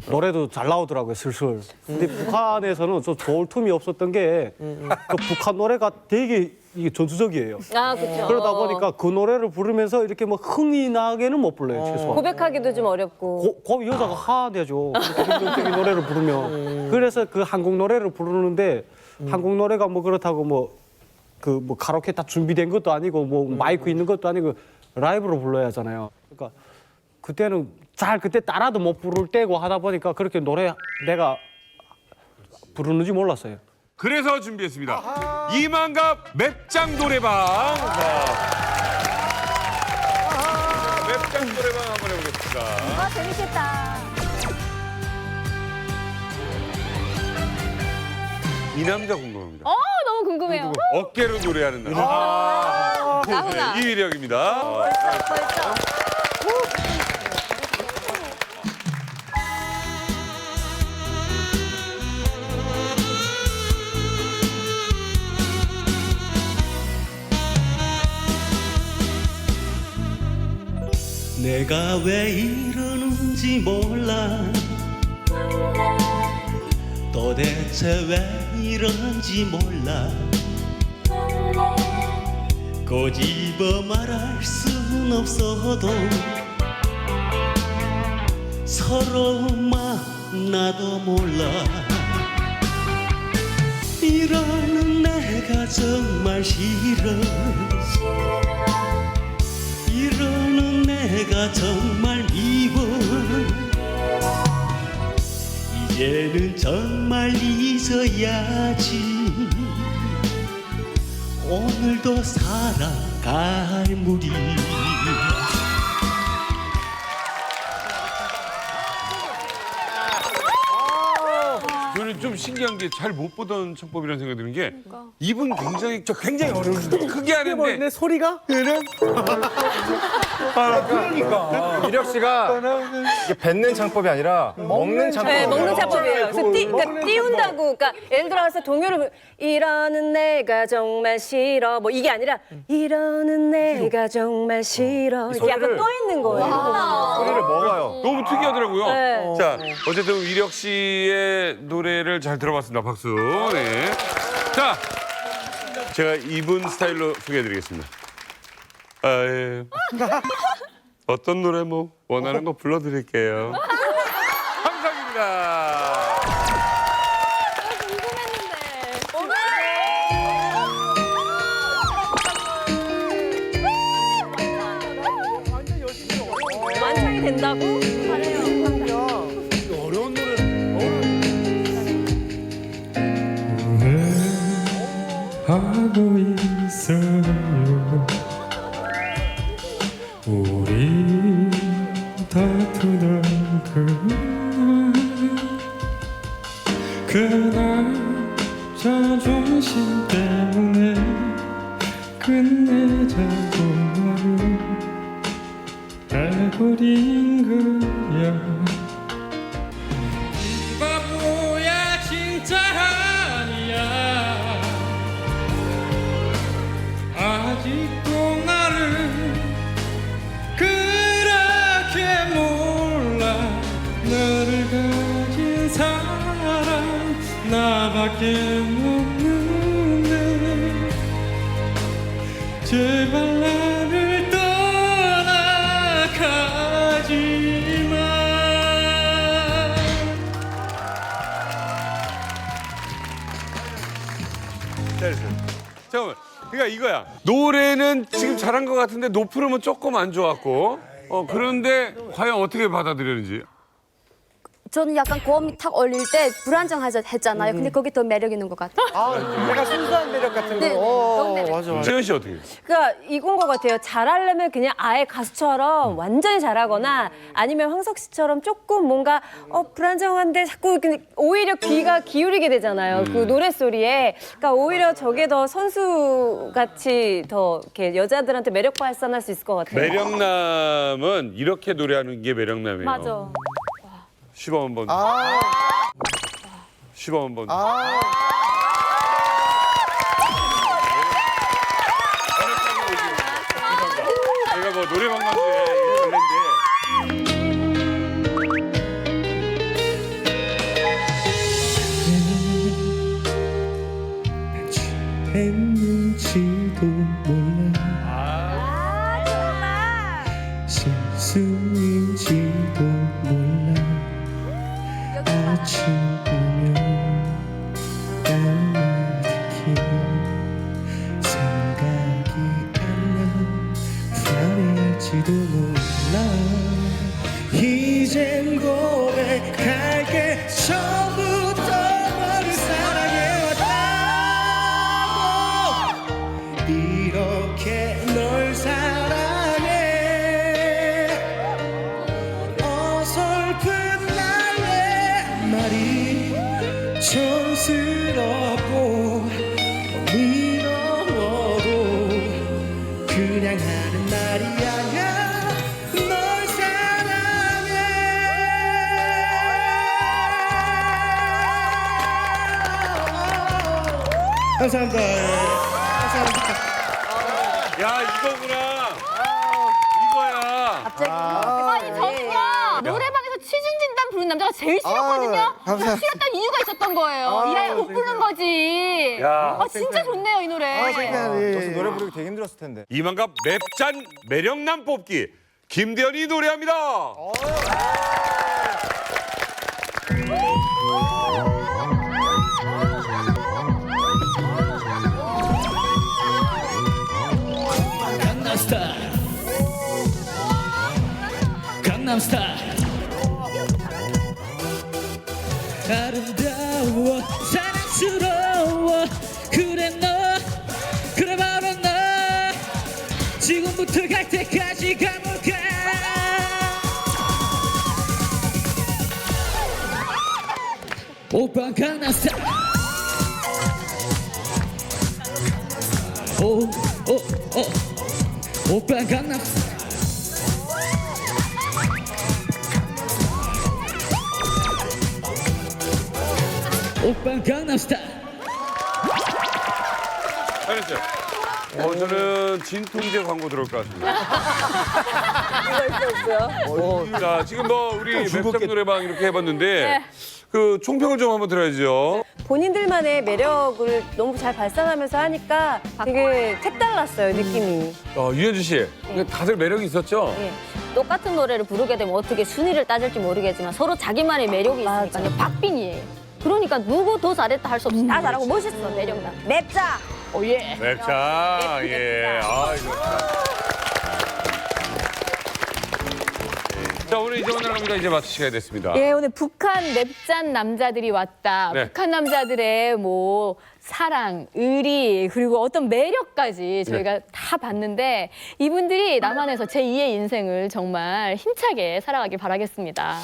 [SPEAKER 18] 노래도 잘 나오더라고요. 슬슬. 근데 북한에서는 좀 좋을 틈이 없었던 게 그 북한 노래가 되게 이게 전투적이에요.
[SPEAKER 3] 그렇죠.
[SPEAKER 18] 그러다 보니까 그 노래를 부르면서 이렇게 뭐 흥이 나게는 못 불러요. 최소한.
[SPEAKER 3] 고백하기도 좀 어렵고.
[SPEAKER 18] 그 여자가 하대죠. 긍정적인 노래를 부르면. 그래서 그 한국 노래를 부르는데 한국 노래가 뭐 그렇다고 뭐 카라오케 다 준비된 것도 아니고 뭐 마이크 있는 것도 아니고 라이브로 불러야 하잖아요. 그러니까 그때는 그때 따라도 못 부를 때고 하다 보니까 그렇게 노래 내가 부르는지 몰랐어요.
[SPEAKER 4] 그래서 준비했습니다. 이만갑 맵장 노래방. 맵장 노래방 한번 해보겠습니다.
[SPEAKER 2] 재밌겠다.
[SPEAKER 4] 이 남자 궁금합니다.
[SPEAKER 2] 너무 궁금해요.
[SPEAKER 4] 어깨로 노래하는 남자.
[SPEAKER 2] 나훈아.
[SPEAKER 4] 이위력입니다.
[SPEAKER 17] 내가 왜 이러는지 몰라 도대체 왜 이런지 몰라 꼬집어 말할 순 없어도 서로 만나도 몰라 이러는 내가 정말 싫어 이러는 내가 정말 미워 이제는 정말 잊어야지 오늘도 살아갈 무리
[SPEAKER 4] 저는 좀 신기한 게 잘 못 보던 창법이라는 생각이 드는 게 입은 굉장히 어려운데 크게 하는데
[SPEAKER 13] 내 소리가?
[SPEAKER 8] 그러니까 이력 씨가 이게 뱉는 창법이 아니라 먹는 창법이에요.
[SPEAKER 3] 네, 먹는 창법이에요. 그래서 그러니까 띄운다고. 그러니까 예를 들어서 동요를 이러는 내가 정말 싫어. 뭐 이게 아니라 이러는 내가 정말 싫어. 이렇게 약간 떠 있는 거예요.
[SPEAKER 8] 소리를 먹어요.
[SPEAKER 4] 너무 특이하더라고요.
[SPEAKER 3] 네.
[SPEAKER 4] 자, 어쨌든 위력 씨의 노래를 잘 들어봤습니다. 박수. 네. 자, 제가 이분 스타일로 소개해드리겠습니다. 어떤 노래 뭐 원하는 거 불러드릴게요. 감사합니다.
[SPEAKER 2] 궁금했는데.
[SPEAKER 3] 잘하고
[SPEAKER 6] 어려운 노래.
[SPEAKER 10] 하고 있어요. 우리 다투던 그날 자존심 때문에 끝내자고 나를 해버린 거야. 이 바보야 진짜 아니야. 아직도 나를 그렇게 몰라. 너를 가진 사람 나밖에 없는데 제발 나를 떠나가지 마.
[SPEAKER 4] 잠깐만. 그러니까 이거야. 노래는 지금 잘한 것 같은데 노프름은 조금 안 좋았고. 그런데 과연 어떻게 받아들였는지.
[SPEAKER 12] 저는 약간 고음이 탁 올릴 때 불안정했잖아요. 근데 그게 더 매력 있는 것 같아요.
[SPEAKER 14] 약간 순수한 매력 같은
[SPEAKER 12] 네, 너무 매력.
[SPEAKER 14] 맞아.
[SPEAKER 4] 재현 씨 어떻게?
[SPEAKER 3] 그러니까 이건 것 같아요. 잘하려면 그냥 아예 가수처럼 완전히 잘하거나 아니면 황석 씨처럼 조금 뭔가 불안정한데 자꾸 오히려 귀가 기울이게 되잖아요. 그 노랫소리에. 그러니까 오히려 저게 더 선수같이 더 이렇게 여자들한테 매력 발산할 수 있을 것 같아요.
[SPEAKER 4] 매력남은 이렇게 노래하는 게 매력남이에요.
[SPEAKER 12] 맞아.
[SPEAKER 4] 시범 한번. 시범 한번. 제가 뭐 노래방 가수에
[SPEAKER 17] 했는지도 몰라. 실수인지도 몰라. 아침이면 까맣게 생각이 안 나. 후회할지도 몰라. 이젠 고백할게. 처음부터 너를 사랑해왔다고. 이렇게 널 사랑해. 어설픈 나의 말이 촌스럽고 미워도 그냥 하는 말이야. 널 사랑해. 감사합니다. 감사합니다.
[SPEAKER 4] 야 이거구나. 이거야.
[SPEAKER 2] 아니 저는요 노래방에서 취중진담 부르는 남자가 제일 싫었거든요.
[SPEAKER 14] 감사합니다.
[SPEAKER 2] 싫었던 이유가 있었던 거예요. 이라에 못 부르는 거지.
[SPEAKER 4] 야.
[SPEAKER 2] 진짜 좋네요 이 노래.
[SPEAKER 8] 저도 노래 부르기 되게 힘들었을 텐데.
[SPEAKER 4] 이만갑 맵짠 매력남 뽑기 김대현이 노래합니다.
[SPEAKER 17] 강남스타일 강남스타일 아름다워 사랑스러워 그래 너 그래 바로 너 지금부터 갈 때까지 가볼까 오빠 강남스타일 오빠 강남 오빠 강남스타일
[SPEAKER 4] 잘했어요. 저는 진통제 광고 들어올 것 같습니다. 자, 지금 뭐 우리 맵장 노래방 이렇게 해봤는데
[SPEAKER 3] 네.
[SPEAKER 4] 그 총평을 좀 한번 들어야죠.
[SPEAKER 3] 본인들만의 매력을 너무 잘 발산하면서 하니까 되게 색달랐어요, 느낌이.
[SPEAKER 4] 유현주 씨, 다들 매력이 있었죠?
[SPEAKER 2] 예. 똑같은 노래를 부르게 되면 어떻게 순위를 따질지 모르겠지만 서로 자기만의 매력이 있으니까요. 박빙이에요. 그러니까 누구 더 잘했다 할 수 없이 다 잘하고 멋있어 매력남. 맵자. 오예.
[SPEAKER 4] 맵자, 예. 아, 이거. 자, 오늘 이제 오늘 갑니다. 이제 마칠 시간이 됐습니다.
[SPEAKER 2] 예, 오늘 북한 맵짠 남자들이 왔다.
[SPEAKER 4] 네.
[SPEAKER 2] 북한 남자들의 뭐 사랑, 의리, 그리고 어떤 매력까지 저희가 다 봤는데 이분들이 남한에서 제2의 인생을 정말 힘차게 살아가길 바라겠습니다.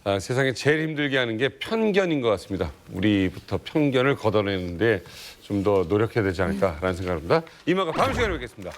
[SPEAKER 4] 아, 세상에 제일 힘들게 하는 게 편견인 것 같습니다. 우리부터 편견을 걷어내는데 좀 더 노력해야 되지 않을까라는 생각입니다. 이만큼 다음 시간에 뵙겠습니다.